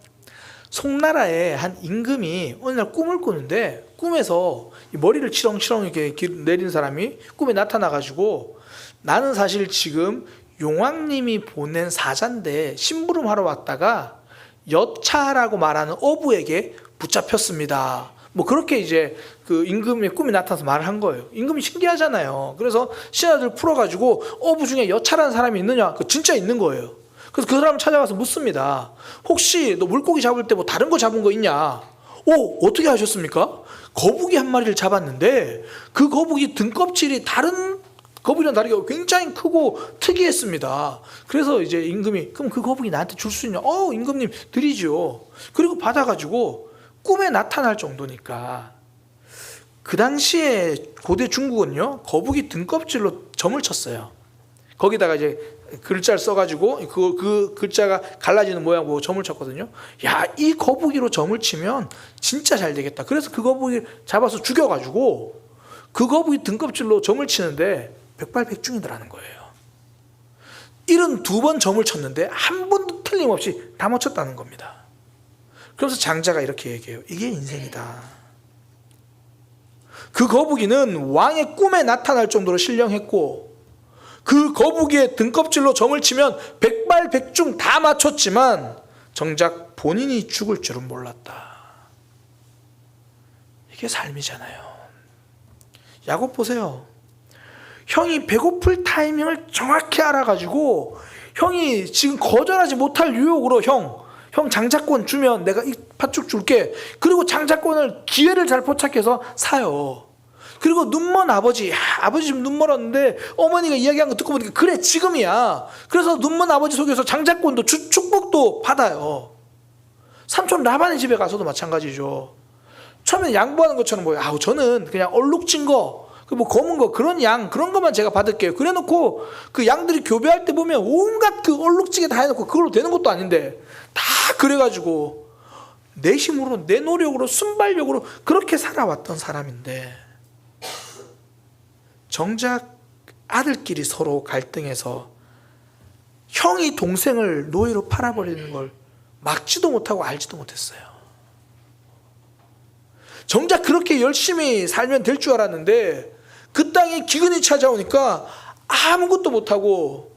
송나라의 한 임금이 어느 날 꿈을 꾸는데 꿈에서 머리를 치렁치렁 이렇게 내린 사람이 꿈에 나타나가지고 나는 사실 지금 용왕님이 보낸 사자인데 심부름하러 왔다가 여차라고 말하는 어부에게 붙잡혔습니다. 뭐 그렇게 이제 그 임금의 꿈이 나타나서 말을 한 거예요. 임금이 신기하잖아요. 그래서 신하들 풀어가지고 어부 중에 여차라는 사람이 있느냐? 그 진짜 있는 거예요. 그래서 그 사람을 찾아가서 묻습니다. 혹시 너 물고기 잡을 때 뭐 다른 거 잡은 거 있냐? 어떻게 하셨습니까? 거북이 한 마리를 잡았는데 그 거북이 등껍질이 다른 거북이랑 다르게 굉장히 크고 특이했습니다. 그래서 이제 임금이 그럼 그 거북이 나한테 줄 수 있냐? 임금님 드리죠. 그리고 받아가지고 꿈에 나타날 정도니까 그 당시에 고대 중국은요 거북이 등껍질로 점을 쳤어요. 거기다가 이제 글자를 써가지고 그 글자가 갈라지는 모양으로 점을 쳤거든요. 야, 이 거북이로 점을 치면 진짜 잘 되겠다. 그래서 그 거북이 잡아서 죽여가지고 그 거북이 등껍질로 점을 치는데 백발백중이더라는 거예요. 72번 점을 쳤는데 한 번도 틀림없이 다 맞췄다는 겁니다. 그래서 장자가 이렇게 얘기해요. 이게 인생이다. 그 거북이는 왕의 꿈에 나타날 정도로 신령했고 그 거북이의 등껍질로 점을 치면 백발백중 다 맞췄지만 정작 본인이 죽을 줄은 몰랐다. 이게 삶이잖아요. 야곱 보세요. 형이 배고플 타이밍을 정확히 알아가지고 형이 지금 거절하지 못할 유혹으로 형 장자권 주면 내가 이 팥죽 줄게. 그리고 장자권을 기회를 잘 포착해서 사요. 그리고 눈먼 아버지 지금 눈 멀었는데 어머니가 이야기한 거 듣고 보니까 그래 지금이야. 그래서 눈먼 아버지 속에서 장자권도 축복도 받아요. 삼촌 라반의 집에 가서도 마찬가지죠. 처음에 양보하는 것처럼 뭐예요. 저는 그냥 얼룩진 거 뭐 검은 거 그런 양 그런 것만 제가 받을게요. 그래놓고 그 양들이 교배할 때 보면 온갖 그 얼룩지게 다 해놓고 그걸로 되는 것도 아닌데 다 그래가지고 내 힘으로 내 노력으로 순발력으로 그렇게 살아왔던 사람인데 정작 아들끼리 서로 갈등해서 형이 동생을 노예로 팔아버리는 걸 막지도 못하고 알지도 못했어요. 정작 그렇게 열심히 살면 될 줄 알았는데 그 땅에 기근이 찾아오니까 아무것도 못하고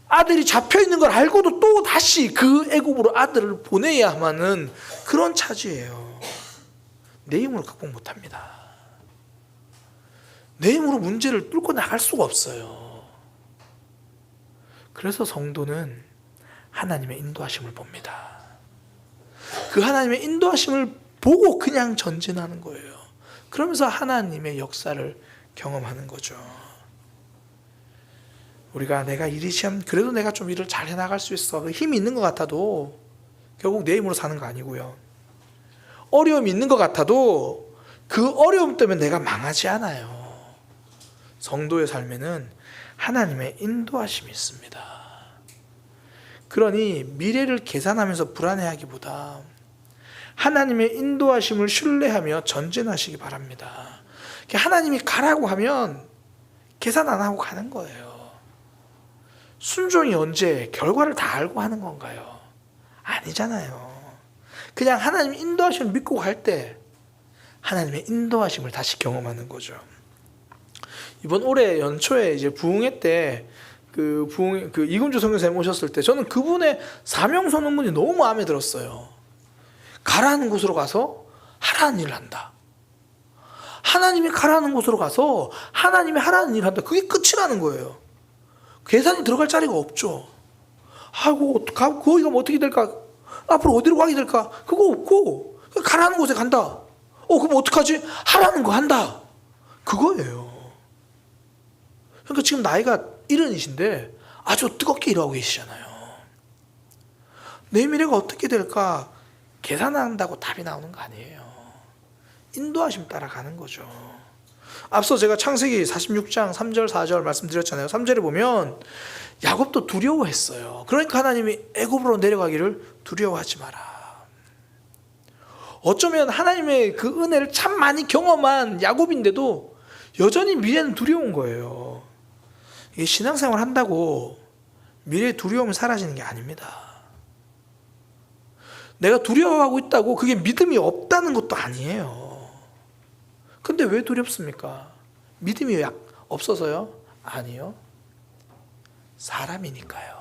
아들이 잡혀있는 걸 알고도 또 다시 그 애국으로 아들을 보내야만은 그런 차지예요. 내 힘으로 극복 못합니다. 내 힘으로 문제를 뚫고 나갈 수가 없어요. 그래서 성도는 하나님의 인도하심을 봅니다. 그 하나님의 인도하심을 보고 그냥 전진하는 거예요. 그러면서 하나님의 역사를 경험하는 거죠. 우리가 내가 일이 시험 그래도 내가 좀 일을 잘 해나갈 수 있어 힘이 있는 것 같아도 결국 내 힘으로 사는 거 아니고요. 어려움이 있는 것 같아도 그 어려움 때문에 내가 망하지 않아요. 성도의 삶에는 하나님의 인도하심이 있습니다. 그러니 미래를 계산하면서 불안해하기보다 하나님의 인도하심을 신뢰하며 전진하시기 바랍니다. 하나님이 가라고 하면 계산 안 하고 가는 거예요. 순종이 언제 결과를 다 알고 하는 건가요? 아니잖아요. 그냥 하나님 인도하심을 믿고 갈 때 하나님의 인도하심을 다시 경험하는 거죠. 이번 올해 연초에 이제 부흥회 때 그 이금주 선교사님 오셨을 때 저는 그분의 사명선언문이 너무 마음에 들었어요. 가라는 곳으로 가서 하라는 일을 한다. 하나님이 가라는 곳으로 가서 하나님이 하라는 일을 한다. 그게 끝이라는 거예요. 계산이 들어갈 자리가 없죠. 아이고 거기 가면 어떻게 될까? 앞으로 어디로 가게 될까? 그거 없고 가라는 곳에 간다. 그럼 어떡하지? 하라는 거 한다. 그거예요. 그러니까 지금 나이가 70이신데 아주 뜨겁게 일하고 계시잖아요. 내 미래가 어떻게 될까? 계산한다고 답이 나오는 거 아니에요. 인도하심 따라가는 거죠. 앞서 제가 창세기 46장 3절 4절 말씀드렸잖아요. 3절에 보면 야곱도 두려워했어요. 그러니까 하나님이 애굽으로 내려가기를 두려워하지 마라. 어쩌면 하나님의 그 은혜를 참 많이 경험한 야곱인데도 여전히 미래는 두려운 거예요. 이 신앙생활 한다고 미래의 두려움이 사라지는 게 아닙니다. 내가 두려워하고 있다고 그게 믿음이 없다는 것도 아니에요. 근데 왜 두렵습니까? 믿음이 없어서요? 아니요. 사람이니까요.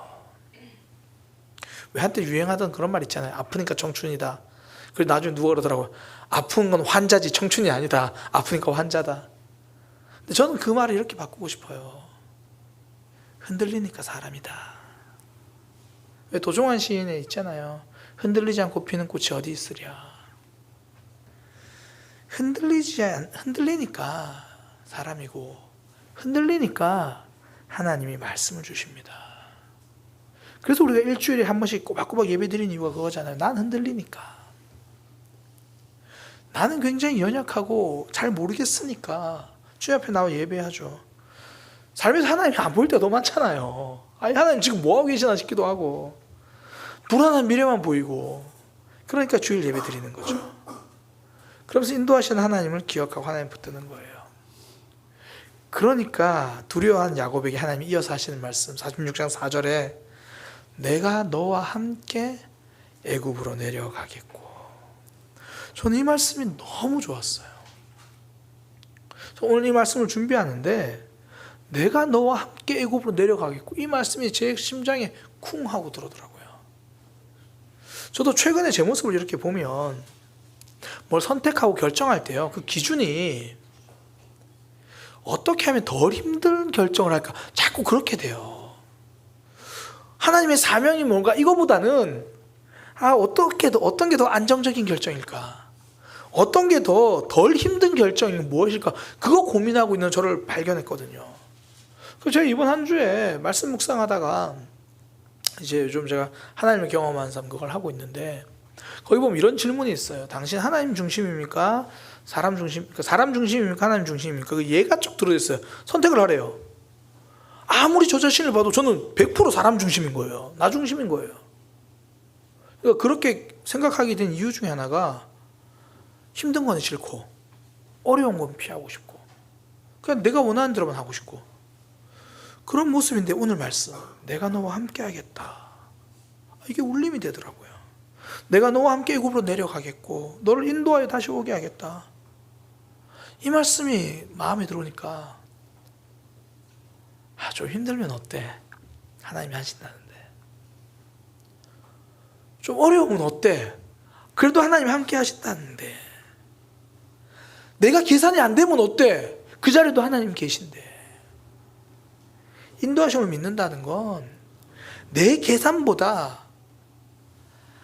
왜 한때 유행하던 그런 말 있잖아요. 아프니까 청춘이다. 그리고 나중에 누가 그러더라고요. 아픈 건 환자지 청춘이 아니다. 아프니까 환자다. 근데 저는 그 말을 이렇게 바꾸고 싶어요. 흔들리니까 사람이다. 왜 도종환 시인에 있잖아요. 흔들리지 않고 피는 꽃이 어디 있으랴. 흔들리니까 사람이고, 흔들리니까 하나님이 말씀을 주십니다. 그래서 우리가 일주일에 한 번씩 꼬박꼬박 예배 드리는 이유가 그거잖아요. 난 흔들리니까. 나는 굉장히 연약하고 잘 모르겠으니까 주님 앞에 나와 예배하죠. 삶에서 하나님이 안 보일 때가 너무 많잖아요. 아니, 하나님 지금 뭐하고 계시나 싶기도 하고, 불안한 미래만 보이고, 그러니까 주일 예배 드리는 거죠. 그러면서 인도하시는 하나님을 기억하고 하나님 붙드는 거예요. 그러니까 두려워한 야곱에게 하나님이 이어서 하시는 말씀 46장 4절에 내가 너와 함께 애굽으로 내려가겠고. 저는 이 말씀이 너무 좋았어요. 오늘 이 말씀을 준비하는데 내가 너와 함께 애굽으로 내려가겠고, 이 말씀이 제 심장에 쿵 하고 들어오더라고요. 저도 최근에 제 모습을 이렇게 보면 뭘 선택하고 결정할 때요, 그 기준이 어떻게 하면 덜 힘든 결정을 할까, 자꾸 그렇게 돼요. 하나님의 사명이 뭔가, 이거보다는 어떤 게 더 안정적인 결정일까, 어떤 게 더 덜 힘든 결정이 무엇일까, 그거 고민하고 있는 저를 발견했거든요. 그래서 제가 이번 한 주에 말씀 묵상하다가 이제 요즘 제가 하나님을 경험하는 삶 그걸 하고 있는데, 거기 보면 이런 질문이 있어요. 당신 하나님 중심입니까? 사람 중심입니까? 하나님 중심입니까? 그 예가 쭉 들어있어요. 선택을 하래요. 아무리 저 자신을 봐도 저는 100% 사람 중심인 거예요. 나 중심인 거예요. 그러니까 그렇게 생각하게 된 이유 중에 하나가 힘든 건 싫고 어려운 건 피하고 싶고 그냥 내가 원하는 대로만 하고 싶고 그런 모습인데, 오늘 말씀 내가 너와 함께 하겠다, 이게 울림이 되더라고요. 내가 너와 함께 애굽으로 내려가겠고 너를 인도하여 다시 오게 하겠다. 이 말씀이 마음에 들어오니까 좀 힘들면 어때? 하나님이 하신다는데. 좀 어려우면 어때? 그래도 하나님이 함께 하신다는데. 내가 계산이 안 되면 어때? 그 자리도 하나님 계신데. 인도하심을 믿는다는 건 내 계산보다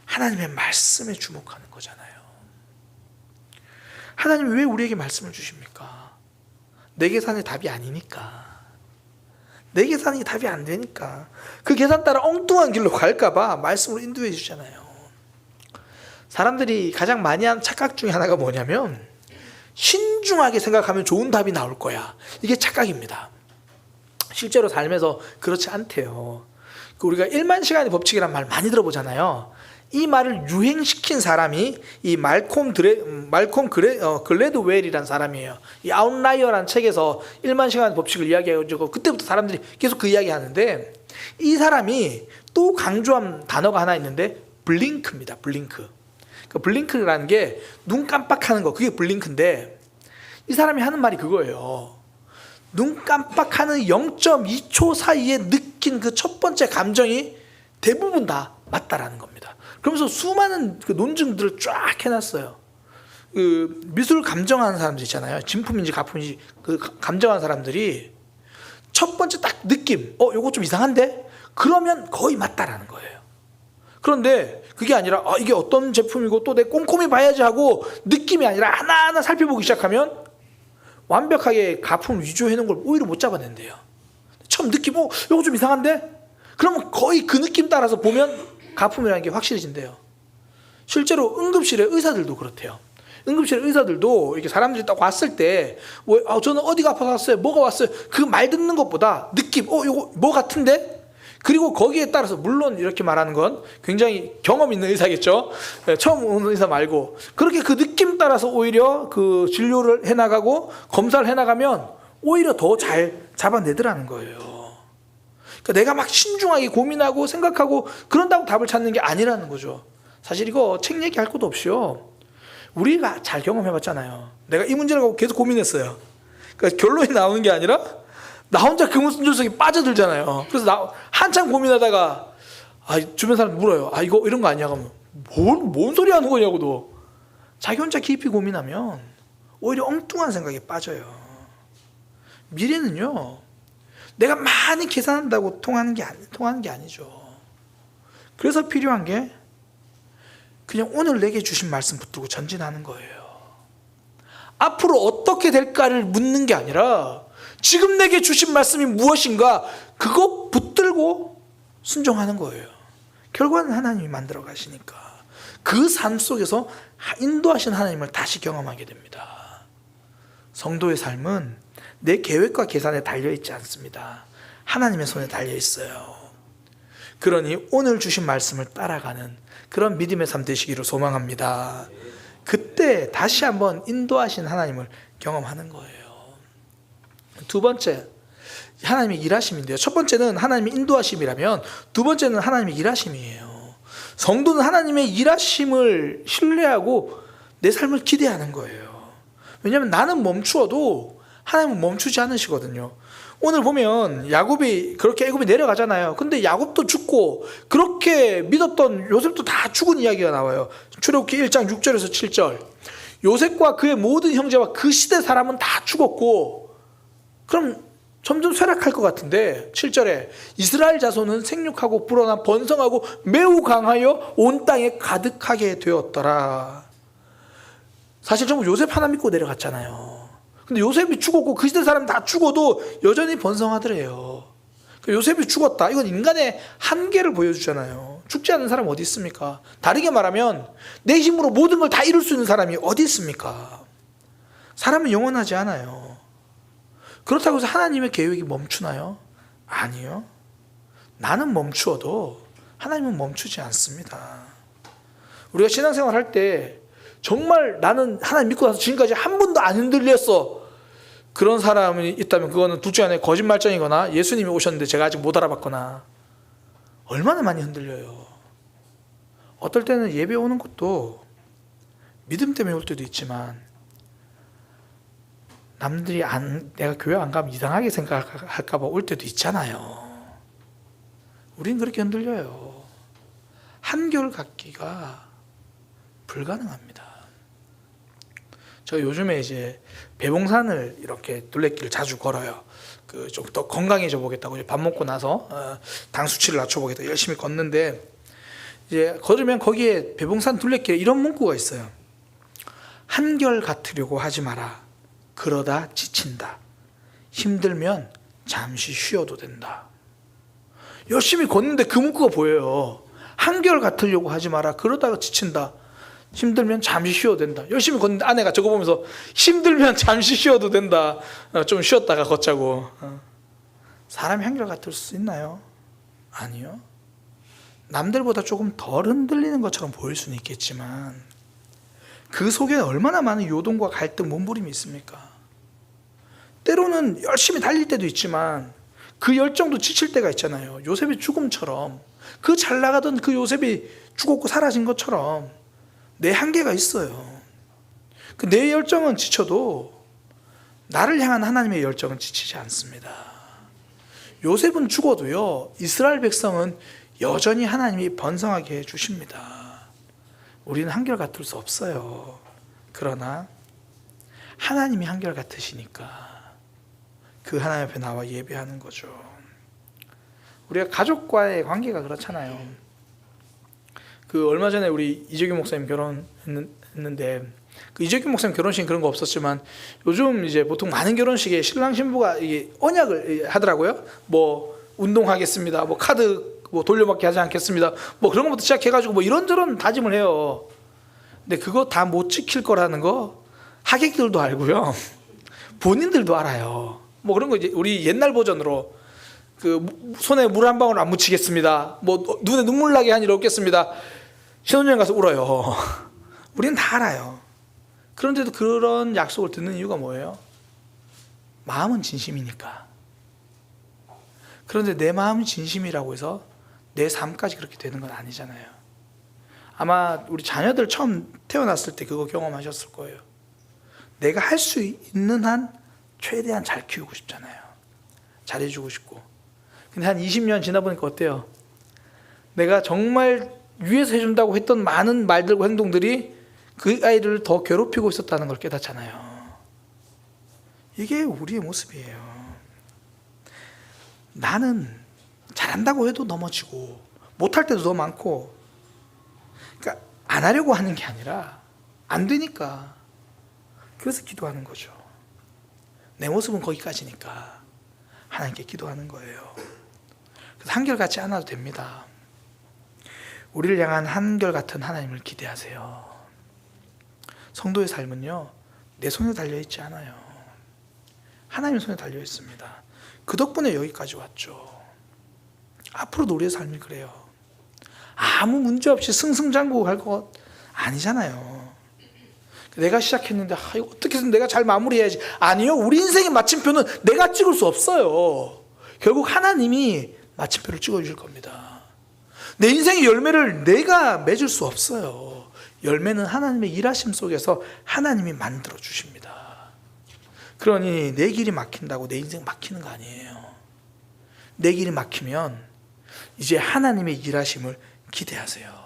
하나님의 말씀에 주목하는 거잖아요. 하나님이 왜 우리에게 말씀을 주십니까? 내 계산이 답이 아니니까. 내 계산이 답이 안 되니까. 그 계산 따라 엉뚱한 길로 갈까봐 말씀으로 인도해 주잖아요. 사람들이 가장 많이 하는 착각 중에 하나가 뭐냐면, 신중하게 생각하면 좋은 답이 나올 거야. 이게 착각입니다. 실제로 삶에서 그렇지 않대요. 우리가 1만 시간의 법칙이란 말 많이 들어보잖아요. 이 말을 유행시킨 사람이 이 말콤 글래드웰이라는 사람이에요. 이 아웃라이어라는 책에서 1만 시간의 법칙을 이야기해가지고 그때부터 사람들이 계속 그 이야기 하는데, 이 사람이 또 강조한 단어가 하나 있는데 블링크입니다. 블링크. 그 블링크라는 게 눈 깜빡하는 거, 그게 블링크인데, 이 사람이 하는 말이 그거예요. 눈 깜빡하는 0.2초 사이에 느낀 그 첫 번째 감정이 대부분 다 맞다라는 겁니다. 그러면서 수많은 그 논증들을 쫙 해놨어요. 그 미술 감정하는 사람들 있잖아요. 진품인지 가품인지 그 감정하는 사람들이 첫 번째 딱 느낌, 요거 좀 이상한데? 그러면 거의 맞다라는 거예요. 그런데 그게 아니라 이게 어떤 제품이고 또 내 꼼꼼히 봐야지 하고 느낌이 아니라 하나하나 살펴보기 시작하면 완벽하게 가품을 위조해 놓은 걸 오히려 못 잡아낸대요. 처음 느낌, 요거 좀 이상한데? 그러면 거의 그 느낌 따라서 보면 가품이라는 게 확실해진대요. 실제로 응급실의 의사들도 그렇대요. 응급실의 의사들도 이렇게 사람들이 딱 왔을 때 저는 어디가 아파서 왔어요, 뭐가 왔어요, 그 말 듣는 것보다 느낌, 요거 뭐 같은데? 그리고 거기에 따라서 물론 이렇게 말하는 건 굉장히 경험 있는 의사겠죠. 처음 오는 의사 말고 그렇게 그 느낌 따라서 오히려 그 진료를 해나가고 검사를 해나가면 오히려 더 잘 잡아내더라는 거예요. 그러니까 내가 막 신중하게 고민하고 생각하고 그런다고 답을 찾는 게 아니라는 거죠. 사실 이거 책 얘기할 것도 없이요. 우리가 잘 경험해봤잖아요. 내가 이 문제를 갖고 계속 고민했어요. 그러니까 결론이 나오는 게 아니라 나 혼자 그 무슨 속에 빠져들잖아요. 그래서 나 한참 고민하다가 주변 사람 물어요. 이거 이런 거 아니야? 그러면 뭔 소리 하는 거냐고도. 자기 혼자 깊이 고민하면 오히려 엉뚱한 생각에 빠져요. 미래는요. 내가 많이 계산한다고 통하는 게 아니죠. 그래서 필요한 게 그냥 오늘 내게 주신 말씀 붙들고 전진하는 거예요. 앞으로 어떻게 될까를 묻는 게 아니라 지금 내게 주신 말씀이 무엇인가 그거 붙들고 순종하는 거예요. 결과는 하나님이 만들어 가시니까 그 삶 속에서 인도하신 하나님을 다시 경험하게 됩니다. 성도의 삶은 내 계획과 계산에 달려있지 않습니다. 하나님의 손에 달려있어요. 그러니 오늘 주신 말씀을 따라가는 그런 믿음의 삶 되시기를 소망합니다. 그때 다시 한번 인도하신 하나님을 경험하는 거예요. 두 번째, 하나님의 일하심인데요. 첫 번째는 하나님의 인도하심이라면 두 번째는 하나님의 일하심이에요. 성도는 하나님의 일하심을 신뢰하고 내 삶을 기대하는 거예요. 왜냐하면 나는 멈추어도 하나님은 멈추지 않으시거든요. 오늘 보면 야곱이 그렇게 애굽에 내려가잖아요. 근데 야곱도 죽고 그렇게 믿었던 요셉도 다 죽은 이야기가 나와요. 출애굽기 1장 6절에서 7절. 요셉과 그의 모든 형제와 그 시대 사람은 다 죽었고 그럼 점점 쇠락할 것 같은데 7절에 이스라엘 자손은 생육하고 불어나 번성하고 매우 강하여 온 땅에 가득하게 되었더라. 사실 전부 요셉 하나 믿고 내려갔잖아요. 근데 요셉이 죽었고 그 시대 사람 다 죽어도 여전히 번성하더래요. 요셉이 죽었다. 이건 인간의 한계를 보여주잖아요. 죽지 않는 사람 어디 있습니까? 다르게 말하면 내 힘으로 모든 걸 다 이룰 수 있는 사람이 어디 있습니까? 사람은 영원하지 않아요. 그렇다고 해서 하나님의 계획이 멈추나요? 아니요. 나는 멈추어도 하나님은 멈추지 않습니다. 우리가 신앙생활 할 때 정말 나는 하나님 믿고 나서 지금까지 한 번도 안 흔들렸어. 그런 사람이 있다면 그거는 둘 중에 하나의 거짓말쟁이거나 예수님이 오셨는데 제가 아직 못 알아봤거나 얼마나 많이 흔들려요. 어떨 때는 예배 오는 것도 믿음 때문에 올 때도 있지만 남들이 내가 교회 안 가면 이상하게 생각할까 봐 올 때도 있잖아요. 우린 그렇게 흔들려요. 한결 갖기가 불가능합니다. 저 요즘에 이제 배봉산을 이렇게 둘레길을 자주 걸어요. 그 좀 더 건강해져 보겠다고 밥 먹고 나서 당 수치를 낮춰보겠다 열심히 걷는데 이제 걸으면 거기에 배봉산 둘레길에 이런 문구가 있어요. 한결 같으려고 하지 마라. 그러다 지친다. 힘들면 잠시 쉬어도 된다. 열심히 걷는데 그 문구가 보여요. 한결 같으려고 하지 마라. 그러다가 지친다. 힘들면 잠시 쉬어도 된다. 열심히 걷는데 아내가 저거 보면서 힘들면 잠시 쉬어도 된다. 좀 쉬었다가 걷자고. 사람이 한결 같을 수 있나요? 아니요. 남들보다 조금 덜 흔들리는 것처럼 보일 수는 있겠지만 그 속에 얼마나 많은 요동과 갈등, 몸부림이 있습니까? 때로는 열심히 달릴 때도 있지만 그 열정도 지칠 때가 있잖아요. 요셉의 죽음처럼 그 잘 나가던 그 요셉이 죽었고 사라진 것처럼 내 한계가 있어요. 내 열정은 지쳐도 나를 향한 하나님의 열정은 지치지 않습니다. 요셉은 죽어도요, 이스라엘 백성은 여전히 하나님이 번성하게 해주십니다. 우리는 한결같을 수 없어요. 그러나 하나님이 한결같으시니까 그 하나님 앞에 나와 예배하는 거죠. 우리가 가족과의 관계가 그렇잖아요. 그 얼마 전에 우리 이재규 목사님 결혼했는데 그 이재규 목사님 결혼식 그런 거 없었지만 요즘 이제 보통 많은 결혼식에 신랑 신부가 이게 언약을 하더라고요. 뭐 운동하겠습니다. 뭐 카드 뭐 돌려받기 하지 않겠습니다. 뭐 그런 것부터 시작해가지고 뭐 이런저런 다짐을 해요. 근데 그거 다 못 지킬 거라는 거 하객들도 알고요. 본인들도 알아요. 뭐 그런 거 이제 우리 옛날 버전으로 손에 물 한 방울 안 묻히겠습니다. 뭐 눈에 눈물 나게 한 일 없겠습니다. 신혼여행 가서 울어요. 우리는 다 알아요. 그런데도 그런 약속을 듣는 이유가 뭐예요? 마음은 진심이니까. 그런데 내 마음은 진심이라고 해서 내 삶까지 그렇게 되는 건 아니잖아요. 아마 우리 자녀들 처음 태어났을 때 그거 경험하셨을 거예요. 내가 할 수 있는 한 최대한 잘 키우고 싶잖아요. 잘해주고 싶고. 근데 한 20년 지나보니까 어때요? 내가 정말 위에서 해준다고 했던 많은 말들과 행동들이 그 아이를 더 괴롭히고 있었다는 걸 깨닫잖아요. 이게 우리의 모습이에요. 나는 잘한다고 해도 넘어지고 못할 때도 더 많고, 그러니까 안 하려고 하는 게 아니라 안 되니까. 그래서 기도하는 거죠. 내 모습은 거기까지니까 하나님께 기도하는 거예요. 그래서 한결같이 않아도 됩니다. 우리를 향한 한결같은 하나님을 기대하세요. 성도의 삶은요, 내 손에 달려있지 않아요. 하나님 손에 달려있습니다. 그 덕분에 여기까지 왔죠. 앞으로도 우리의 삶이 그래요. 아무 문제 없이 승승장구 갈 것 아니잖아요. 내가 시작했는데 이거 어떻게 해서 내가 잘 마무리해야지. 아니요, 우리 인생의 마침표는 내가 찍을 수 없어요. 결국 하나님이 마침표를 찍어주실 겁니다. 내 인생의 열매를 내가 맺을 수 없어요. 열매는 하나님의 일하심 속에서 하나님이 만들어 주십니다. 그러니 내 길이 막힌다고 내 인생 막히는 거 아니에요. 내 길이 막히면 이제 하나님의 일하심을 기대하세요.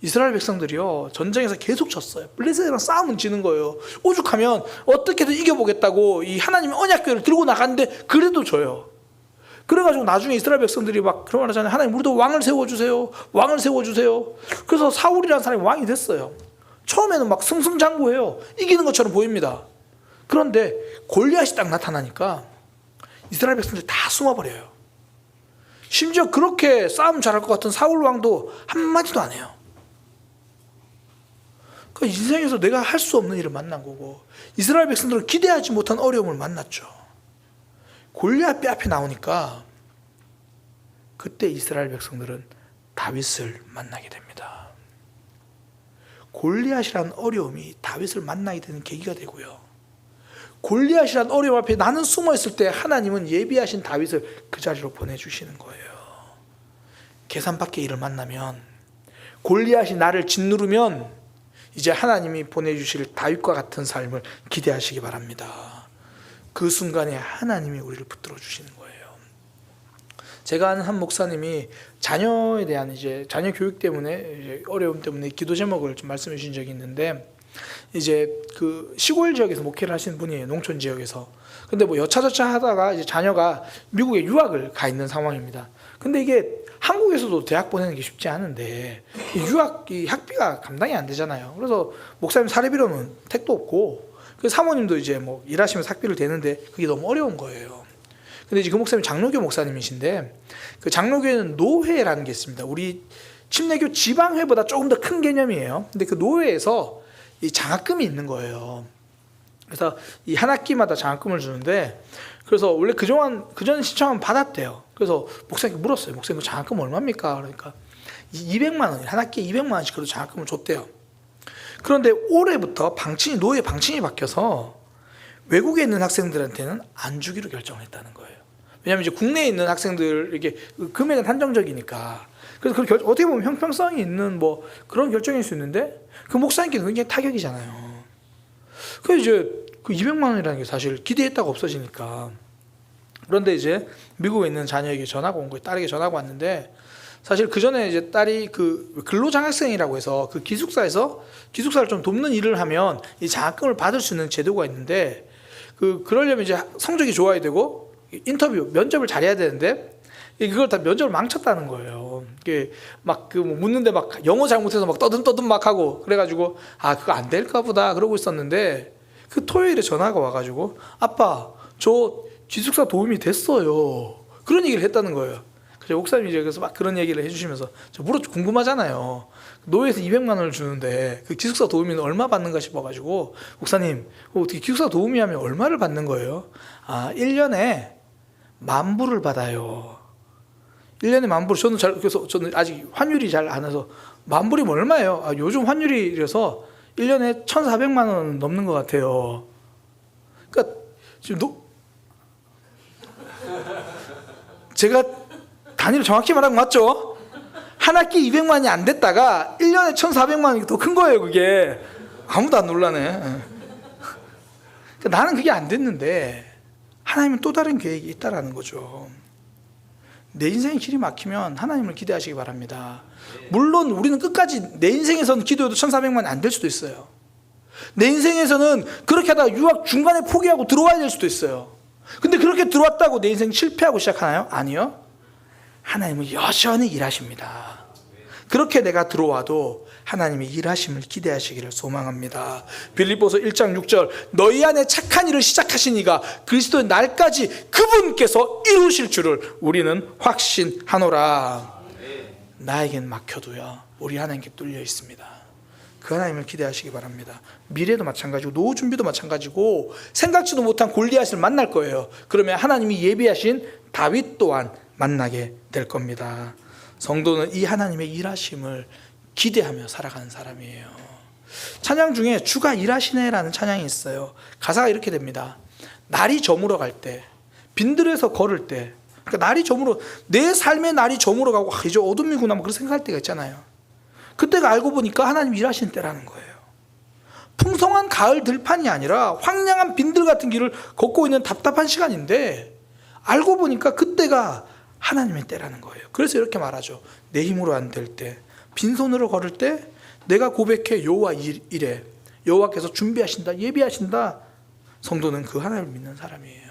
이스라엘 백성들이요, 전쟁에서 계속 졌어요. 블레셋이랑 싸움은 지는 거예요. 오죽하면 어떻게든 이겨보겠다고 이 하나님의 언약궤를 들고 나갔는데 그래도 져요. 그래가지고 나중에 이스라엘 백성들이 막 그런 말 하잖아요. 하나님, 우리도 왕을 세워주세요. 왕을 세워주세요. 그래서 사울이라는 사람이 왕이 됐어요. 처음에는 막 승승장구해요. 이기는 것처럼 보입니다. 그런데 골리앗이 딱 나타나니까 이스라엘 백성들이 다 숨어버려요. 심지어 그렇게 싸움 잘할 것 같은 사울 왕도 한마디도 안 해요. 그 인생에서 내가 할 수 없는 일을 만난 거고, 이스라엘 백성들은 기대하지 못한 어려움을 만났죠. 골리앗 뼈 앞에 나오니까 그때 이스라엘 백성들은 다윗을 만나게 됩니다. 골리앗이라는 어려움이 다윗을 만나게 되는 계기가 되고요. 골리앗이라는 어려움 앞에 나는 숨어 있을 때 하나님은 예비하신 다윗을 그 자리로 보내주시는 거예요. 계산 밖의 일을 만나면, 골리앗이 나를 짓누르면 이제 하나님이 보내주실 다윗과 같은 삶을 기대하시기 바랍니다. 그 순간에 하나님이 우리를 붙들어 주시는 거예요. 제가 아는 한 목사님이 자녀에 대한 이제 자녀 교육 때문에 이제 어려움 때문에 기도 제목을 좀 말씀해 주신 적이 있는데, 이제 그 시골 지역에서 목회를 하시는 분이에요. 농촌 지역에서. 근데 뭐 여차저차 하다가 이제 자녀가 미국에 유학을 가 있는 상황입니다. 근데 이게 한국에서도 대학 보내는 게 쉽지 않은데 이 학비가 감당이 안 되잖아요. 그래서 목사님 사례비로는 택도 없고, 그 사모님도 이제 뭐 일하시면서 학비를 대는데 그게 너무 어려운 거예요. 근데 이제 그 목사님 장로교 목사님이신데, 그 장로교에는 노회라는 게 있습니다. 우리 침례교 지방회보다 조금 더 큰 개념이에요. 근데 그 노회에서 이 장학금이 있는 거예요. 그래서 이 한 학기마다 장학금을 주는데, 그래서 원래 그전 신청하면 받았대요. 그래서 목사님께 물었어요. 목사님, 그 장학금 얼마입니까? 그러니까 200만 원, 한 학기에 200만 원씩 그래도 장학금을 줬대요. 그런데 올해부터 노예 방침이 바뀌어서 외국에 있는 학생들한테는 안 주기로 결정했다는 거예요. 왜냐하면 이제 국내에 있는 학생들에게 금액은 한정적이니까. 그래서 어떻게 보면 형평성이 있는 뭐 그런 결정일 수 있는데, 그 목사님께는 굉장히 타격이잖아요. 그래서 이제 그 200만 원이라는 게 사실 기대했다가 없어지니까. 그런데 이제 미국에 있는 자녀에게 전화가 온 거예요. 딸에게 전화가 왔는데, 사실 그 전에 이제 딸이 그 근로장학생이라고 해서 그 기숙사에서 기숙사를 좀 돕는 일을 하면 이 장학금을 받을 수 있는 제도가 있는데, 그러려면 이제 성적이 좋아야 되고 인터뷰 면접을 잘해야 되는데 그걸 다 면접을 망쳤다는 거예요. 이게 막 뭐 묻는데 막 영어 잘못해서 막 떠듬떠듬 막 하고, 그래가지고 그거 안 될까 보다 그러고 있었는데, 그 토요일에 전화가 와가지고 아빠, 저 기숙사 도움이 됐어요. 그런 얘기를 했다는 거예요. 그래서 목사님이 이제 그래서 막 그런 얘기를 해주시면서 궁금하잖아요. 노예에서 200만 원을 주는데 그 기숙사 도우미는 얼마 받는가 싶어가지고, 목사님, 어떻게 기숙사 도우미 하면 얼마를 받는 거예요? 1년에 만불을 받아요. 1년에 만불. 그래서 저는 아직 환율이 잘 안 해서 만불이면 얼마예요? 요즘 환율이 이래서 1년에 1,400만 원 넘는 것 같아요. 그러니까 지금 제가 단위를 정확히 말한 거 맞죠? 한 학기 200만이 안 됐다가 1년에 1,400만이 더 큰 거예요. 그게 아무도 안 놀라네. 그러니까 나는 그게 안 됐는데 하나님은 또 다른 계획이 있다라는 거죠. 내 인생의 길이 막히면 하나님을 기대하시기 바랍니다. 물론 우리는 끝까지 내 인생에서는 기도해도 1,400만이 안 될 수도 있어요. 내 인생에서는 그렇게 하다가 유학 중간에 포기하고 들어와야 될 수도 있어요. 근데 그렇게 들어왔다고 내 인생 실패하고 시작하나요? 아니요. 하나님은 여전히 일하십니다. 그렇게 내가 들어와도 하나님의 일하심을 기대하시기를 소망합니다. 빌립보서 1장 6절 너희 안에 착한 일을 시작하신 이가 그리스도의 날까지 그분께서 이루실 줄을 우리는 확신하노라. 나에겐 막혀도요 우리 하나님께 뚫려 있습니다. 그 하나님을 기대하시기 바랍니다. 미래도 마찬가지고 노후 준비도 마찬가지고 생각지도 못한 골리앗을 만날 거예요. 그러면 하나님이 예비하신 다윗 또한 만나게 될 겁니다. 성도는 이 하나님의 일하심을 기대하며 살아가는 사람이에요. 찬양 중에 주가 일하시네라는 찬양이 있어요. 가사가 이렇게 됩니다. 날이 저물어 갈 때, 빈들에서 걸을 때, 그러니까 날이 저물어, 내 삶의 날이 저물어 가고 이제 어둠이구나 뭐 그런 생각할 때가 있잖아요. 그때가 알고 보니까 하나님 일하시는 때라는 거예요. 풍성한 가을 들판이 아니라 황량한 빈들 같은 길을 걷고 있는 답답한 시간인데 알고 보니까 그때가 하나님의 때라는 거예요. 그래서 이렇게 말하죠. 내 힘으로 안 될 때, 빈손으로 걸을 때 내가 고백해 여호와 이래. 여호와께서 준비하신다, 예비하신다. 성도는 그 하나님을 믿는 사람이에요.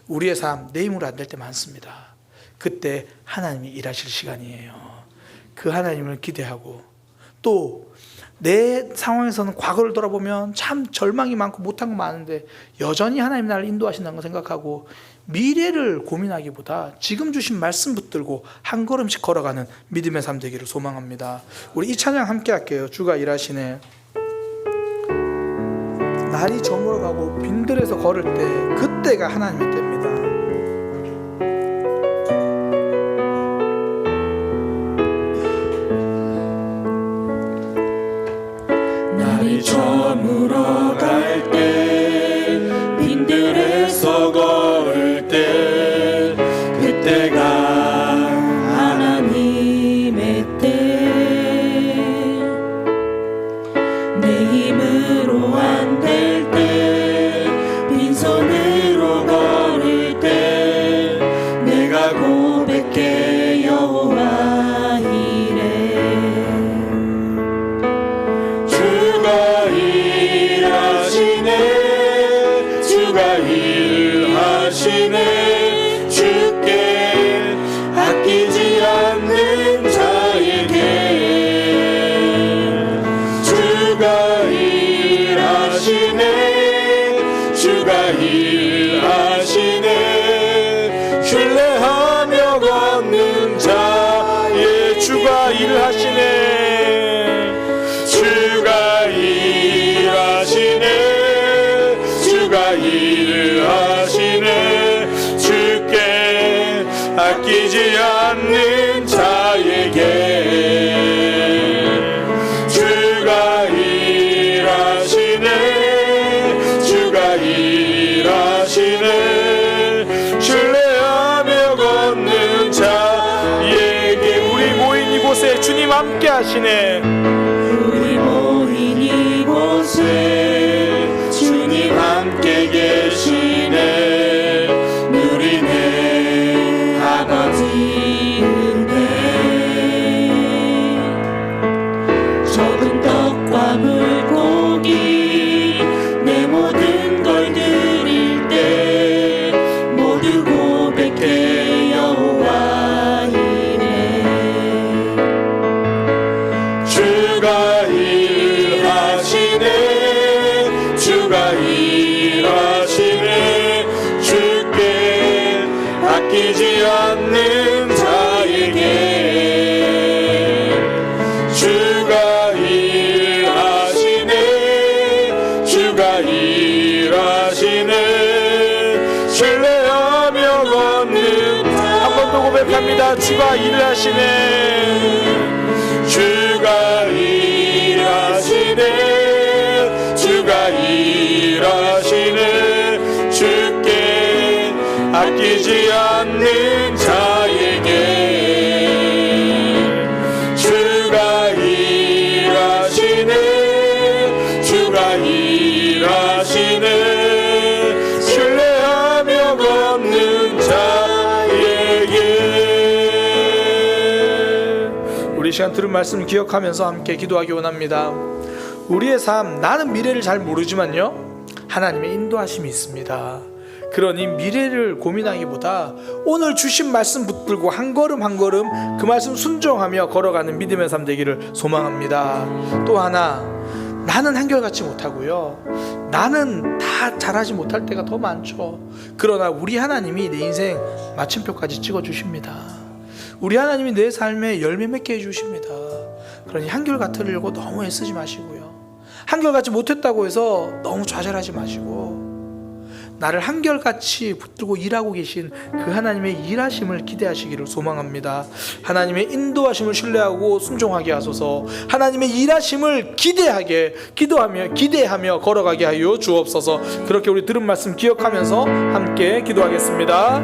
우리의 삶, 내 힘으로 안 될 때 많습니다. 그때 하나님이 일하실 시간이에요. 그 하나님을 기대하고 또 내 상황에서는 과거를 돌아보면 참 절망이 많고 못한 거 많은데 여전히 하나님 나를 인도하신다는 걸 생각하고 미래를 고민하기보다 지금 주신 말씀 붙들고 한 걸음씩 걸어가는 믿음의 삶 되기를 소망합니다. 우리 이 찬양 함께 할게요. 주가 일하시네. 날이 저물어가고 빈들에서 걸을 때 그때가 하나님의 때입니다. 날이 저물어갈 때 빈들에서 걸을 때 그때가 하나님의 때 내 힘으로 안 될 때 빈손으로 걸을 때 내가 고백해 여호와 이래 주가 일하시네 주가 일하시네 주께 아끼지 않는 자에게 주가 일하시네 주가 일하시네 신뢰하며 걷는 자의 주가 일하시네 주가 일하시네 주가 일하시네 주께 아끼지 않는 자에게 주가 일하시네 주가 일하시네 신뢰하며 걷는 자에게 우리 모인 이곳에 주님 함께 하시네 우리 모인 이곳에 주님 함께 계시네 누리네 아버지 은혜 적은 떡과 물고기 내 모든 걸 드릴 때 모두 고백해 여호와 이래 주가 일하시네 주가 일하시네 주께 아끼지 않는 자에게 주가 일하시네 주가 일하시네 신뢰하며 고백합니다. 주가 일하시네. 주가 일하시네. 주가 일하시네. 주께 아끼지 않는 자에게 주가 일하시네. 주가 일하시네. 신뢰하며 걷는 자에게. 우리 시간 들은 말씀 기억하면서 함께 기도하기 원합니다. 우리의 삶, 나는 미래를 잘 모르지만요, 하나님의 인도하심이 있습니다. 그러니 미래를 고민하기보다 오늘 주신 말씀 붙들고 한 걸음 한 걸음 그 말씀 순종하며 걸어가는 믿음의 삶 되기를 소망합니다. 또 하나, 나는 한결같이 못하고요, 나는 다 잘하지 못할 때가 더 많죠. 그러나 우리 하나님이 내 인생 마침표까지 찍어주십니다. 우리 하나님이 내 삶에 열매 맺게 해주십니다. 그러니 한결같으려고 너무 애쓰지 마시고요, 한결같이 못했다고 해서 너무 좌절하지 마시고, 나를 한결같이 붙들고 일하고 계신 그 하나님의 일하심을 기대하시기를 소망합니다. 하나님의 인도하심을 신뢰하고 순종하게 하소서. 하나님의 일하심을 기대하며 걸어가게 하여 주옵소서. 그렇게 우리 들은 말씀 기억하면서 함께 기도하겠습니다.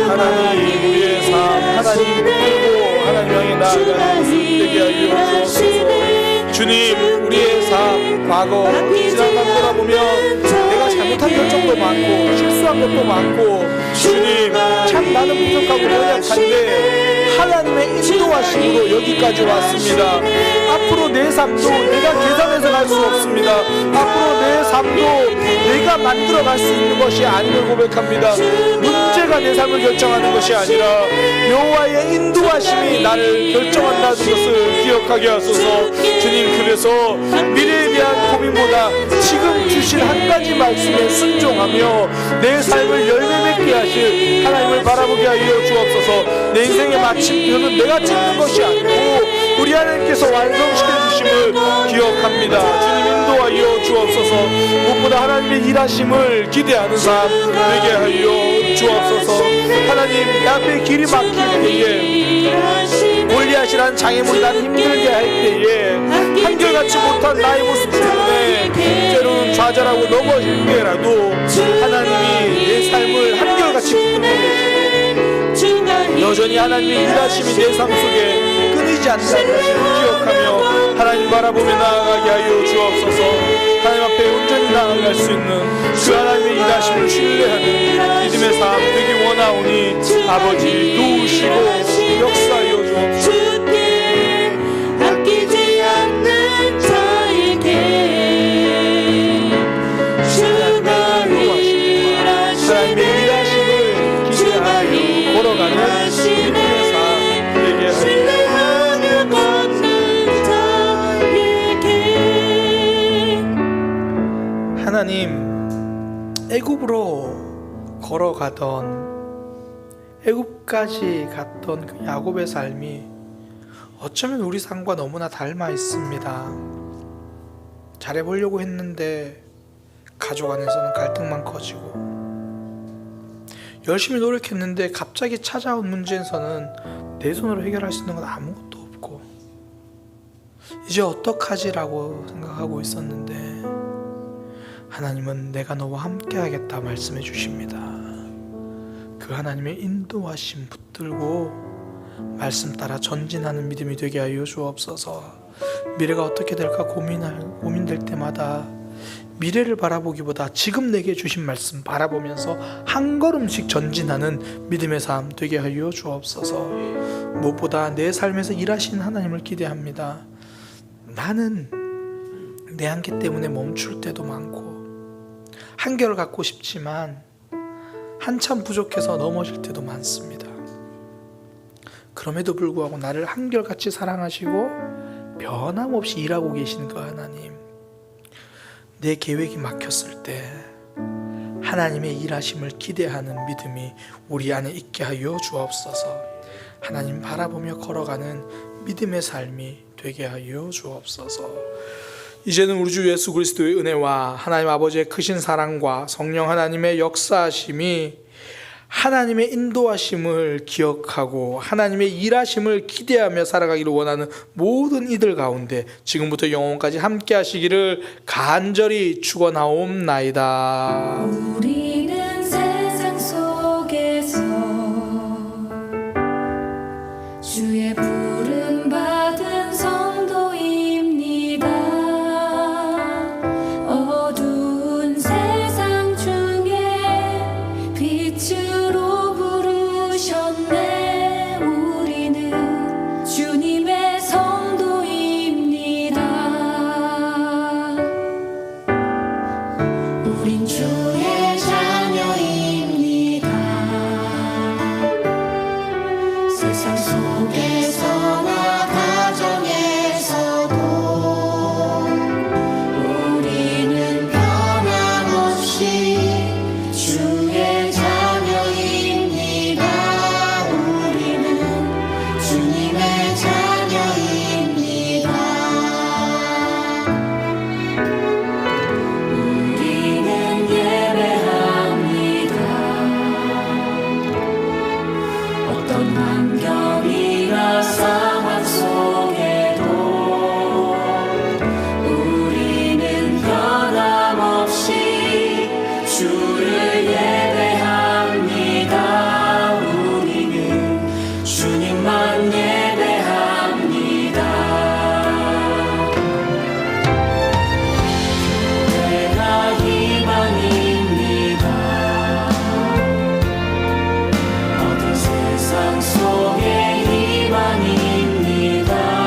하나님, 우리의 삶 하나님 붙들고 하나님 향해 나아가는 모습 되게 하여 주옵소서. 주님, 우리의 삶 과거 지나간 돌아보면 내가 잘못한 결정도 많고 실수한 것도 많고, 주님 참 나는 부족하고 연약한데 하나님의 인도하심으로 여기까지 왔습니다. 앞으로 내 삶도 내가 계산해서 갈 수 없습니다. 앞으로 내 삶도 내가 만들어 갈 수 있는 것이 아님을 고백합니다. 문제가 내 삶을 결정하는 것이 아니라 여호와의 인도하심이 나를 결정한다는 것을 기억하게 하소서. 주님, 그래서 미래에 대한 고민보다 지금 주신 한 가지 말씀에 순종하며 내 삶을 열매 맺게 하실 하나님을 바라보게 하여 주옵소서. 내 인생의 마침표는 내가 찍는 것이 아니고 우리 하나님께서 완성시켜 주심을 기억합니다. 주님, 인도하여 주옵소서. 무엇보다 하나님의 일하심을 기대하는 삶 되게 하여 주옵소서. 하나님, 내 앞에 길이 막힐 때에 골리앗이라는 장애물이 나를 힘들게 할 때에 한결같이 못한 나의 모습 때문에 때로는 좌절하고 넘어질 때라도 하나님이 내 삶을 한결같이 붙들고 계시고 여전히 하나님의 일하심이 내 삶 속에 끊이지 않는다는 것을 기억하며 하나님 바라보며 나아가게 하여 주옵소서. 하나님 앞에 온전히 나아갈 수 있는 그 하나님의 일하심을 신뢰하는 믿음의 삶 되기 원하오니 아버지 도우시고 역사하여 주옵소서. 아끼지 않는 자에게 주가 하나님의 일하심을 기대하여 걸어가는 믿음의 삶 되게 신뢰하며 걷는 자에게. 하나님, 애굽으로 걸어가던 애굽까지 갔던 그 야곱의 삶이 어쩌면 우리 삶과 너무나 닮아 있습니다. 잘해보려고 했는데 가족 안에서는 갈등만 커지고, 열심히 노력했는데 갑자기 찾아온 문제에서는 내 손으로 해결할 수 있는 건 아무것도 없고, 이제 어떡하지라고 생각하고 있었는데 하나님은 내가 너와 함께 하겠다 말씀해 주십니다. 그 하나님의 인도하심 붙들고 말씀 따라 전진하는 믿음이 되게 하여 주옵소서. 미래가 어떻게 될까 고민될 때마다 미래를 바라보기보다 지금 내게 주신 말씀 바라보면서 한 걸음씩 전진하는 믿음의 삶 되게 하여 주옵소서. 무엇보다 내 삶에서 일하시는 하나님을 기대합니다. 나는 내 한계 때문에 멈출 때도 많고 한결 갖고 싶지만 한참 부족해서 넘어질 때도 많습니다. 그럼에도 불구하고 나를 한결같이 사랑하시고 변함없이 일하고 계신 그 하나님, 내 계획이 막혔을 때 하나님의 일하심을 기대하는 믿음이 우리 안에 있게 하여 주옵소서. 하나님 바라보며 걸어가는 믿음의 삶이 되게 하여 주옵소서. 이제는 우리 주 예수 그리스도의 은혜와 하나님 아버지의 크신 사랑과 성령 하나님의 역사하심이 하나님의 인도하심을 기억하고 하나님의 일하심을 기대하며 살아가기를 원하는 모든 이들 가운데 지금부터 영원까지 함께 하시기를 간절히 축원하옵나이다. 우리는 세상 속에서 주의 부름 받은 성도입니다. 어두운 세상 중에 빛으로 부르셨네. 우리는 주님의 성도입니다. 우린 주의